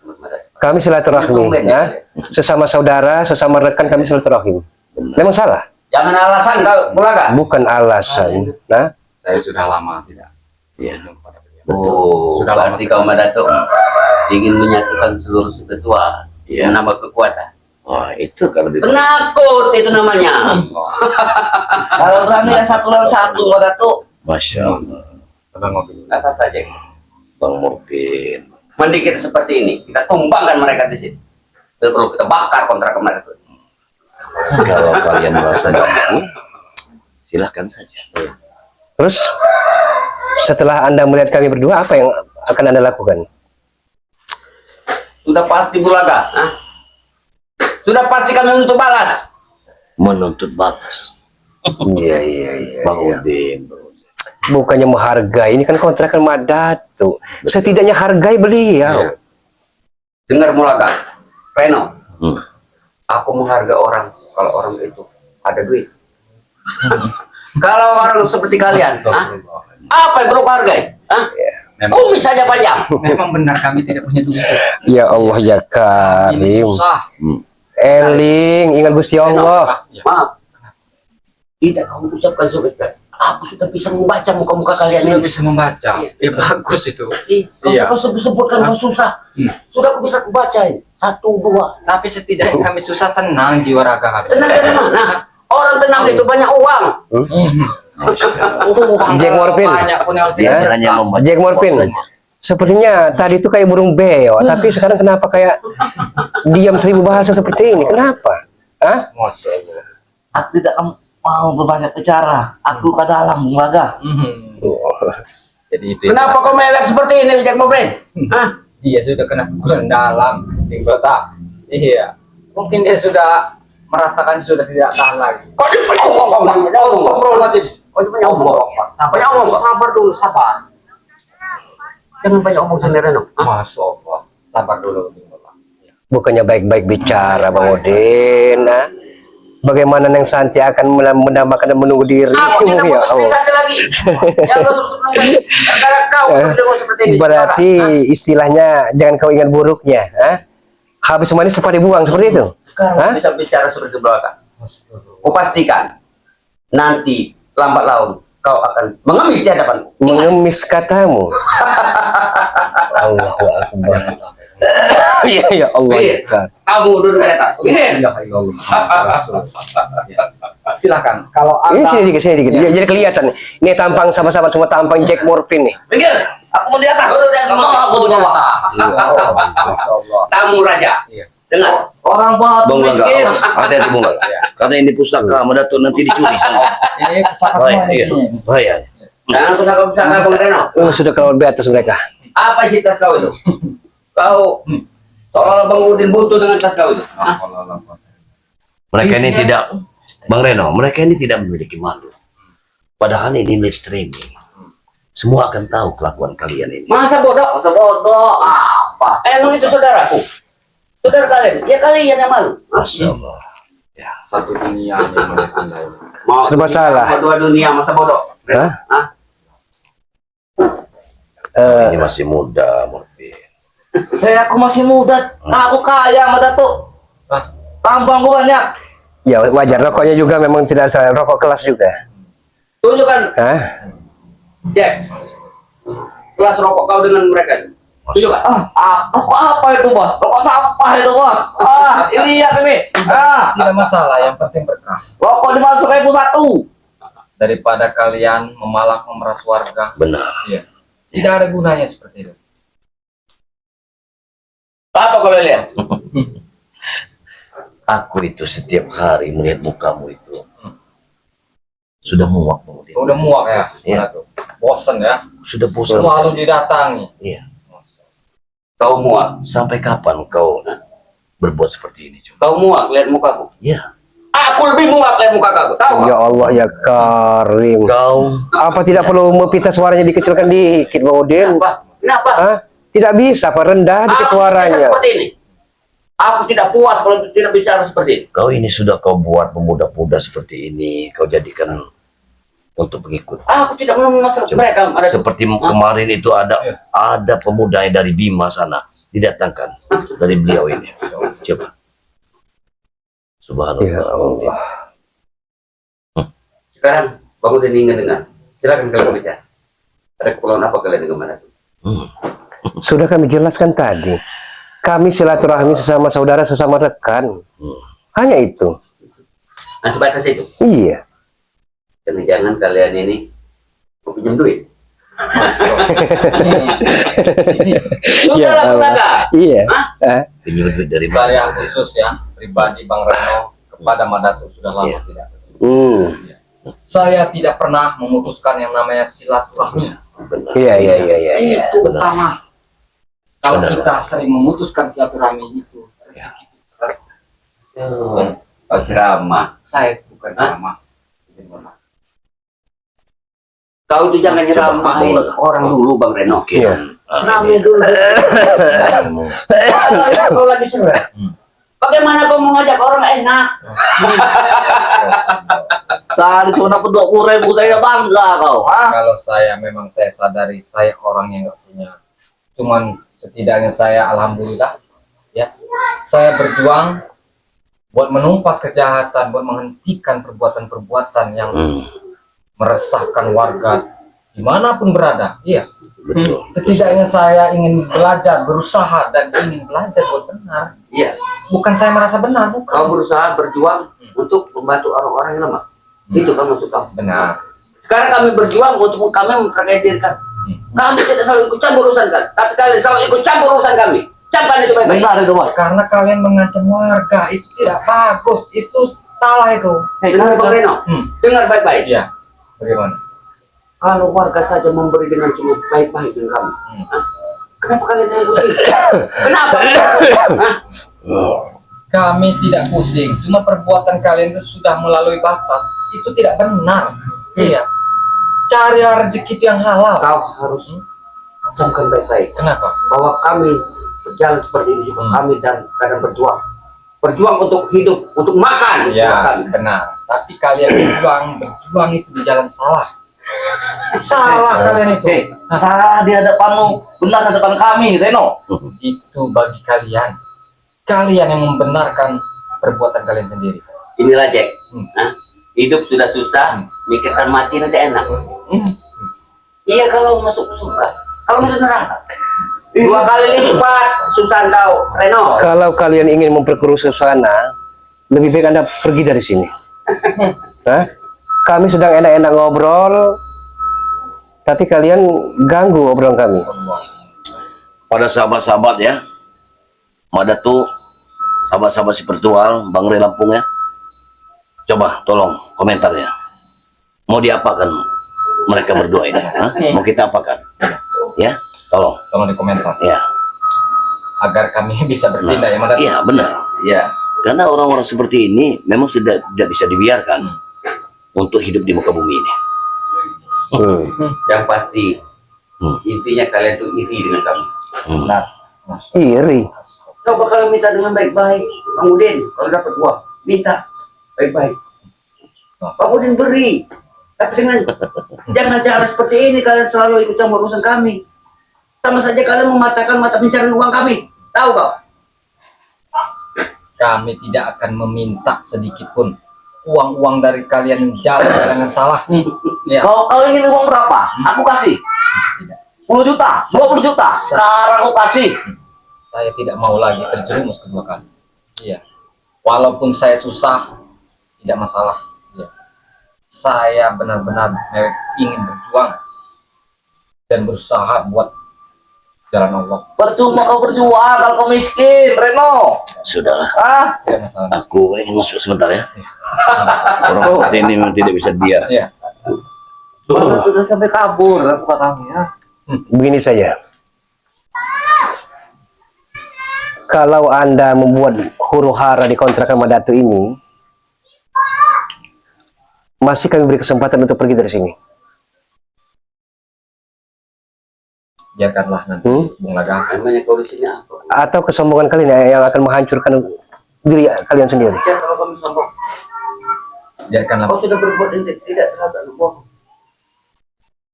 Kami silaturahmi, ya. Sesama saudara, sesama rekan kami silaturahim. Memang salah? Jangan alasan kau Bulaga. Bukan alasan. Nah, Saya sudah lama tidak. Ya. Oh, Sudah lama berarti kau Madatung ingin menyatukan seluruh seketua, Iya. menambah kekuatan. Wah, itu kan lebih baik. Penakut itu namanya. Kalau berani ya 1 lawan 1 ada tuh. Masya Allah. Sedang ngopi dulu. Kata saja. Bang Morpin. Mending kita seperti ini, kita tumbangkan mereka di sini. Tidak perlu kita bakar kontrak mereka. Kalau kalian merasa mampu, silahkan saja. terus setelah Anda melihat kami berdua, apa yang akan Anda lakukan? Sudah pasti Bulaga. Hah? Sudah pasti kami untuk balas. Menuntut batas. Iya. Bang Udin. Bukannya menghargai, ini kan kontrakan Madatu. Setidaknya hargai beliau. Dengar Bulaga, Reno. Hmm. Aku menghargai orang kalau orang itu ada duit. Kalau orang seperti kalian, hah? Apa yang perlu kau hargai? Hah? Kumis saja panjang. Memang benar kami tidak punya duit. Ya Allah ya Ini Karim. susah. Eling, ingat Gusti Allah. Maaf. Tidak kamu ucapkan sulit kan? Aku sudah bisa membaca muka-muka kalian Sudah ini. bisa membaca. Ya bagus itu. Iya. Kau sebut-sebutkan kau susah. Sudah aku bisa membaca ini. 1, 2. Tapi setidaknya kami susah tenang jiwa raga kami. Tenang dari mana? Orang tenang itu banyak uang. Jack Morphin. Banyak pun yang harus Ya, tidak hanya tahu. membaca Jack Morphin. Sepertinya tadi itu kayak burung beo, tapi sekarang kenapa kayak diam 1000 bahasa seperti ini? Kenapa? Hah? Masya Allah. Aku tidak mau berbanyak bicara. Aku ke dalam, Laga. Jadi itu. ya. Kenapa kau mewek seperti ini, Jack Morphin? Hah? Dia sudah kena pukulan dalam di kota. Iya. Mungkin dia sudah merasakan sudah tidak tahan lagi. Kau punya ngomong. Astagfirullahaladzim. Kau punya ngomong. Sabar, Banyak ngomong. sabar dulu, sabar. Jangan banyak ngomong sendiri, no. Masya Allah. Sabar dulu. Bukannya baik-baik bicara, Bang Udin. Nah, bagaimana Neng Santi akan menambahkan dan menunggu diri? Aku tidak Ya mau seperti Allah. Santi lagi. Yang kau sebut-sebut antara kau tidak mau seperti ini. Berarti istilahnya jangan kau ingat buruknya. Hah? Habis manis cepat dibuang seperti itu. Sekarang Hah? bisa bicara seperti belakang. Kupastikan nanti lambat laun kau akan mengemis di hadapanku. Mengemis katamu. Allahu Akbar. Ya ya Allah. Iya. Ya. Kamu duduk di atas. Iya. Silakan. Kalau Ini Anda sini dikit. Ya. Jadi kelihatan. Ini tampang sama-sama semua tampang Jack Morphin nih. Minggir. Aku mau di atas. Duduk di atas. Kamu Aku di di bawah. atas. Masya Allah. Tamu raja. Iya. Dengar. Orang batu Bung Laga, miskin. awas. Hati-hati Bung Laga. Karena ini pusaka Madato nanti dicuri sama. Ini pusaka Bahaya, semua di iya. sini. Bahaya. Jangan pusaka-pusaka Bung Reno. Oh, sudah kalau lebih atas mereka. Apa isi tas kau itu? Kau seolah Bang Udin butuh dengan tas kau itu. Mereka ini tidak, Bang Reno, mereka ini tidak memiliki malu. Padahal ini live streaming. Semua akan tahu kelakuan kalian ini. Masa bodoh? Masa bodoh? Apa? Emang itu saudaraku? Saudara kalian? Ya kalian yang malu. Masya Allah. Satu dunia yang melihat Anda ini. Mau Serba dunia, salah. mau dua dunia, masa bodoh? Hah? Hah? Ini masih muda, Morphin. Aku masih muda. Aku kaya sama Datuk. Tambang gua banyak. Ya wajar, rokoknya juga memang tidak salah. Rokok kelas juga. Tunjukkan, Hah? Jack. Kelas rokok kau dengan mereka. Tunjukkan. Rokok apa itu, Bos? Rokok sampah itu, Bos. Ini lihat ini. Tidak masalah, yang penting berkah. Rokok dimasuk 1.001. Daripada kalian memalak memeras warga. Benar. Iya. Tidak ada gunanya seperti itu. Apa kau lihat? Aku itu setiap hari melihat mukamu itu. Sudah muak, Bang Udin. Udah muak ya? Iya. Bosen ya? Sudah bosan. Selalu didatangi. Iya. Kau muak. Sampai kapan kau berbuat seperti ini, Cuma? Kau muak lihat mukaku. Ya. Aku lebih muak lihat muka kau. Tahu? Ya Allah ya Karim. Kau Apa tidak perlu mempita suaranya dikecilkan dikit, Bang Udin? Kenapa? Kenapa? Hah? Tidak bisa, Pak, rendah dikit Aku tidak suaranya. seperti ini. Aku tidak puas kalau tidak bicara seperti ini. Kau ini sudah kau buat pemuda-pemuda seperti ini, kau jadikan untuk pengikut. Aku tidak mau masalah Coba. mereka. Ada Seperti kemarin itu ada pemuda yang dari Bima sana didatangkan dari beliau ini. Coba. Subhanallah. Ya Allah. Sekarang Bang Udin ingin dengar. Silakan kalian bicara. Ada keperluan apa kalian dengan mana? Sudah kami jelaskan tadi. Kami silaturahmi sesama saudara, sesama rekan. Hanya itu. Nah, sebatas itu. Iya. Jangan-jangan kalian ini mau pinjam duit. Ya Sudah Allah. lah, Iya. Hah? Pinjam duit dari mana? Saya khusus ya, pribadi Bang Reno kepada Madato sudah lama Iya. tidak bertemu. Hmm. Saya tidak pernah memutuskan yang namanya silaturahmi. Benar. Iya, iya, iya, iya. Iya. Itu utama. Kalau Benar. kita sering memutuskan silaturahmi itu, Kau ceramah. saya bukan Hah? ceramah. Kau itu jangan nyeramahin Bang. orang dulu, Bang Reno. Iya. Ceramahin dulu. Kau lagi serak. Bagaimana kau mau ngajak orang enak? Tadi cuma dapat 20.000 saya bangga kau. Hah? Kalau saya memang saya sadari saya orang yang nggak punya. Cuman setidaknya saya alhamdulillah ya. Saya berjuang buat menumpas kejahatan, buat menghentikan perbuatan-perbuatan yang meresahkan warga dimanapun berada. Iya. Betul. Setidaknya saya ingin belajar, berusaha dan ingin belajar buat benar. Iya. Bukan saya merasa benar, Kau bukan. berusaha berjuang untuk membantu orang-orang yang lemah. Itu kamu maksud kamu. Benar. Sekarang kami berjuang untuk kami memperkaya diri kami. Kami tidak selalu ikut campur urusan kalian, tapi kalian selalu ikut campur urusan kami. Camkan itu baik-baik. Benar itu bos. Karena kalian mengancam warga itu tidak bagus, itu salah itu. Dengar Bang Reno, dengar baik-baik. Iya. Bagaimana? Kalau warga saja memberi dengan cuma baik-baik dengan kamu, hah? Kenapa kalian yang pusing? Kenapa? Hah? Kami tidak pusing, cuma perbuatan kalian itu sudah melalui batas. Itu tidak benar. Iya. Cari rezeki itu yang halal. Kau harus camkan baik-baik Kenapa? bahwa kami berjalan seperti ini juga kami dan kadang berjuang. Berjuang untuk hidup, untuk makan. Ya, Makan. benar. Tapi kalian berjuang itu di jalan salah. Salah kalian itu. Salah di hadapanmu, benar di hadapan kami, Reno. Itu bagi kalian. Kalian yang membenarkan perbuatan kalian sendiri. Inilah Jack. Hah? Hidup sudah susah, mikirkan mati nanti enak. Iya kalau masuk surga, kalau masuk neraka. 2 kali lipat susah kau, Reno. Kalau kalian ingin memperkeruh suasana, lebih baik Anda pergi dari sini. Hah? Kami sedang enak-enak ngobrol, tapi kalian ganggu obrolan kami. Pada sahabat-sahabat ya, Madatu, sahabat-sahabat si Pertual, Bang Ray Lampung ya, coba tolong komentarnya. Mau diapakan mereka berdua ini? Hah? Mau kita apakan? Ya, tolong. Tolong di komentar. Ya, Agar kami bisa bertindak ya, Madatu. iya benar. Iya. Karena orang-orang seperti ini memang sudah tidak bisa dibiarkan untuk hidup di muka bumi ini. Yang pasti intinya kalian tuh iri dengan kami. Benar. Iri. Coba kalau minta dengan baik-baik, Bang Udin, kalau dapat uang, minta baik-baik. Bang Udin beri, tapi dengan jangan cara seperti ini kalian selalu ikut campur urusan kami. Sama saja kalian mematahkan mata pencarian uang kami. Tahu kau? Kami tidak akan meminta sedikit pun uang-uang dari kalian jalan salah. Ya. Kau ingin uang berapa? Aku kasih. 10 juta, 20 juta. Sekarang aku kasih. Saya tidak mau lagi terjerumus kedua kali. Iya. Walaupun saya susah, tidak masalah. Iya. Saya benar-benar ingin berjuang dan berusaha buat jalan Allah. Percuma kau berjuang kalau kau miskin, Reno. Sudahlah, Tidak masalah. aku ingin masuk sebentar ya. Orang seperti ini memang tidak bisa dibiarkan. Iya. Sudah sampai kabur apa kami ya. Begini saja. Kalau Anda membuat huru hara di kontrakan Madatu ini, masih kami beri kesempatan untuk pergi dari sini. Biarkanlah nanti Bung Laga. Namanya kau di sini apa? Atau kesombongan kalian yang akan menghancurkan diri kalian sendiri. Jangan kalau kami sombong. Biarkanlah. Kau sudah berbuat ini tidak terhadap bohong.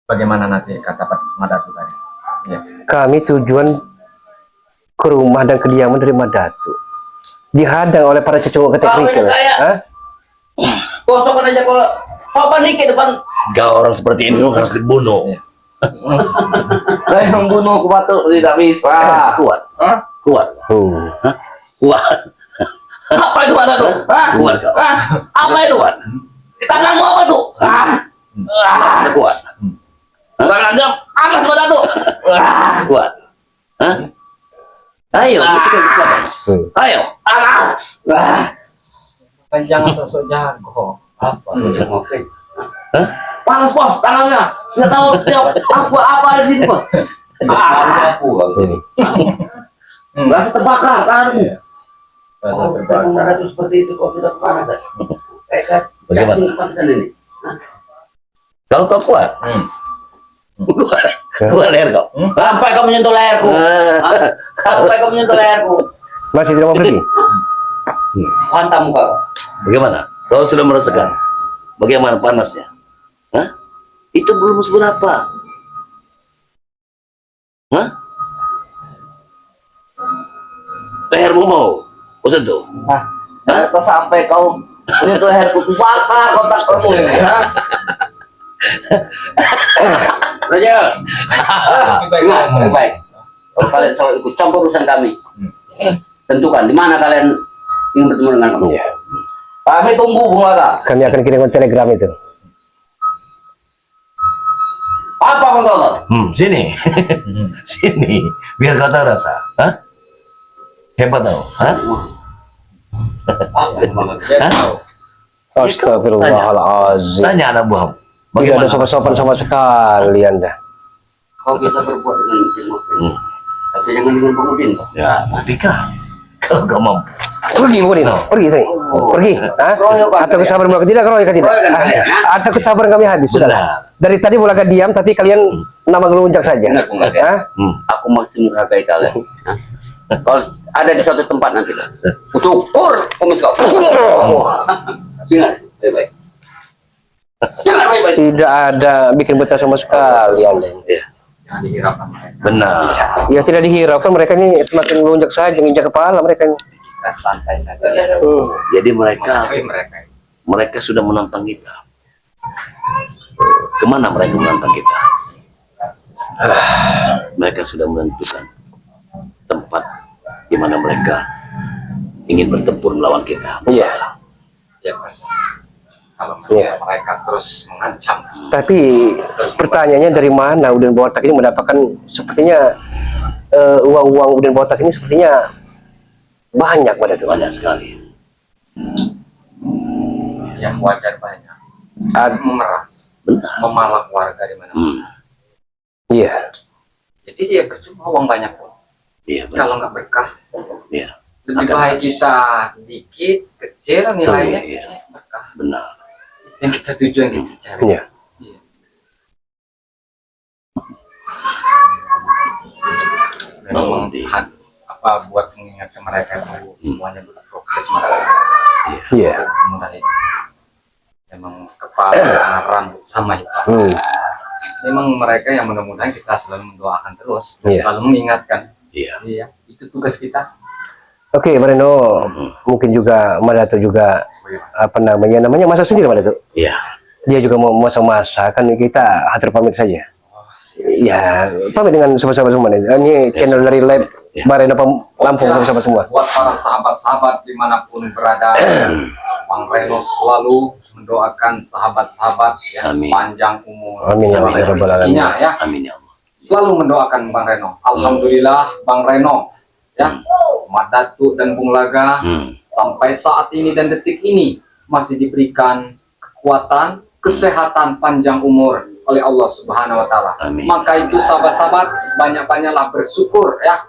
Bagaimana nanti kata Pak Madatu tadi? Ya. Kami tujuan ke rumah dan kediaman dari Madatu. Dihadang oleh para cecunguk ketek Kami kerikil. kayak- Hah? Kosongkan aja kalau sopan dikit depan. Kalau orang seperti ini harus dibunuh. Iya. Saya membunuh aku batu tidak bisa. Kuat, Hah? kuat, kuat, Apa itu ada tuh? Hah? kuat kau. Hah? Apa itu? Kuat, Di tanganmu apa tuh? Hah? kuat, Tangannya panas pada tuh. Wah, kuat. Hah? Ayo, buktikan kekuatan. Ayo. panas. Wah. Jangan sosok jago. Apa? Oke. Panas bos tangannya. Nggak tahu dia apa di sini bos. Rasa terbakar tanganmu. Oh, kamu mengatur seperti itu kau sudah kepanasan. Bagaimana? Kepanasan ini. Kalau kau kuat, kuat leher kau. Sampai kamu menyentuh leherku. Hah? Sampai kamu menyentuh leherku. Masih tidak mau pergi? Hantam kau. Bagaimana? Kau sudah merasakan Bagaimana panasnya? Hah? Itu belum seberapa. Hah? Lehermu mau? Bosan tuh? Kalau sampai kau menyentuh leherku, bakar kontak kamu ini. Raja, ingat baik-baik. Kalau kalian selalu ikut campur urusan kami, tentukan di mana kalian ingin bertemu dengan kami. Iya. Kami tunggu Bung Laga. Kami akan kirimkan telegram itu. Apa kau tahu? Sini. Sini. Biar kau tahu rasa. Hah? Hebat tau? Hah? Hah? Astagfirullahaladzim. Tanya anak buah. Tidak ada sopan-sopan sama sekali Anda. Kau bisa berbuat dengan timur, tapi jangan dengan pengudin. Ya, buktikan. Kalau kau mampu. Pergi Mudin, pergi sini. Pergi. Atau kesabaran mulai tidak, keroyokan tidak. Atau kesabaran kami habis, sudah. Dari tadi mulai diam, tapi kalian nama ngelunjak saja. Benar, Bung Laga. Hah? Aku masih menghargai kalian. Kalau ada di suatu tempat nanti, kucukur kumis kau. Ingat, baik-baik. Jangan baik-baik. Tidak ada bikin betah sama sekali Anda. Ya, Jangan dihiraukan mereka. benar. Ya tidak dihiraukan, mereka ini semakin melunjak saja, nginjak kepala mereka ini. Kita santai saja. Jadi mereka Mengakui mereka sudah menantang kita. Kemana mereka menantang kita? Mereka sudah menentukan tempat di mana mereka ingin bertempur melawan kita. Iya. siapa kalau Iya. mereka terus mengancam. Tapi pertanyaannya dari mana Udin Botak ini mendapatkan sepertinya uang-uang Udin Botak ini sepertinya banyak pada tuh. Banyak sekali. Yang wajar banyak memeras, Benar. memalak warga di mana-mana. Iya. Jadi ya percuma uang banyak pun. Iya, benar. Kalau nggak berkah, Iya, lebih Akan baik kita dikit, kecil nilainya, Iya. berkah. benar. Yang kita tuju, yang kita cari. Iya. Iya. Memang Di- apa buat mengingatkan mereka itu semuanya berproses mereka. Iya. Semudah itu. Memang kepala rambut sama hitam. Memang mereka yang mudah-mudahan kita selalu mendoakan terus dan Iya. selalu mengingatkan. Iya. Iya, itu tugas kita. Oke, Marino, mungkin juga Madato juga apa namanya masak sendiri Madato. Iya. Dia juga mau masak-masak, kan kita hadir pamit saja. Ya, pamit dengan sahabat-sahabat semua nih. Ini channel dari Lab Marino Lampung sahabat semua. Buat para sahabat-sahabat dimanapun berada, Bang Reno selalu mendoakan sahabat-sahabat yang Amin. panjang umur. Amin ya Allah ya Rabbal alamin. Rezekinya, ya. Amin ya Allah. Selalu mendoakan Bang Reno. Alhamdulillah Bang Reno, ya, Madatuk dan Bung Laga sampai saat ini dan detik ini masih diberikan kekuatan, kesehatan, panjang umur oleh Allah Subhanahu wa taala. Amin. Maka itu sahabat-sahabat banyak-banyaklah bersyukur ya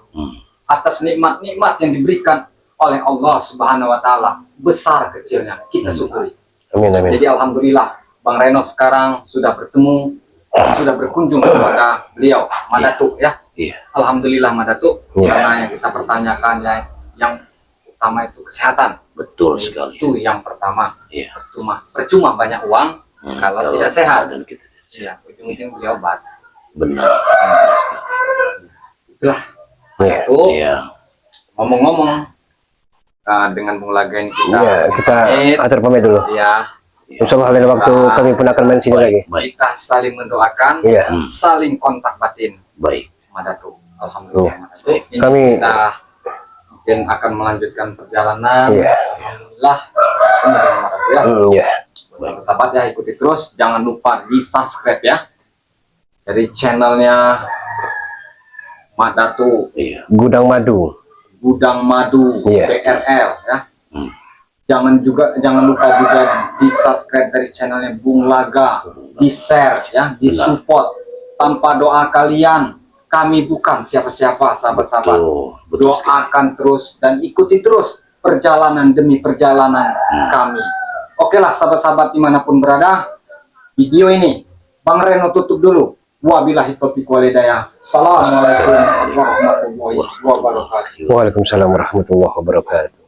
atas nikmat-nikmat yang diberikan oleh Allah Subhanahu wa taala. Besar kecilnya kita syukuri. Amin amin. Jadi alhamdulillah Bang Reno sekarang sudah bertemu, sudah berkunjung kepada beliau Madatuk ya. Iya. Alhamdulillah Madatuk, Iya. karena yang kita pertanyakan yang utama itu kesehatan. Betul sekali. Itu yang pertama. Iya. Percuma banyak uang kalau tidak sehat. Dan kita tidak sehat. Ya, ujung-ujung beliau obat. Benar. Itulah. Iya. Itu Iya. ngomong-ngomong dengan Bung Laga ini kita Iya, kita hadir pamit dulu. ya, Insya Allah lain waktu kami pun akan main sini lagi. Baik. kita saling mendoakan, Iya. saling kontak batin. Baik. Madatuk. Alhamdulillah. Iya. Madatuk. Ini Kami- kita mungkin akan melanjutkan perjalanan. Iya. Alhamdulillah. Madatuk ya. Iya. Buat sahabat ya, ikuti terus. Jangan lupa di subscribe ya dari channelnya Madatuk Iya. Gudang Madu. Gudang Madu Iya. BRL ya. Hmm. Jangan lupa juga di subscribe dari channelnya Bung Laga, di share ya, di support. Tanpa doa kalian kami bukan siapa-siapa sahabat-sahabat. Betul sekali. Doakan terus dan ikuti terus perjalanan demi perjalanan kami. Oke lah sahabat-sahabat dimanapun berada, video ini Bang Reno tutup dulu. Wabillahi taufiq wal hidayah. Assalamualaikum warahmatullahi wabarakatuh. Waalaikumsalam warahmatullahi wabarakatuh.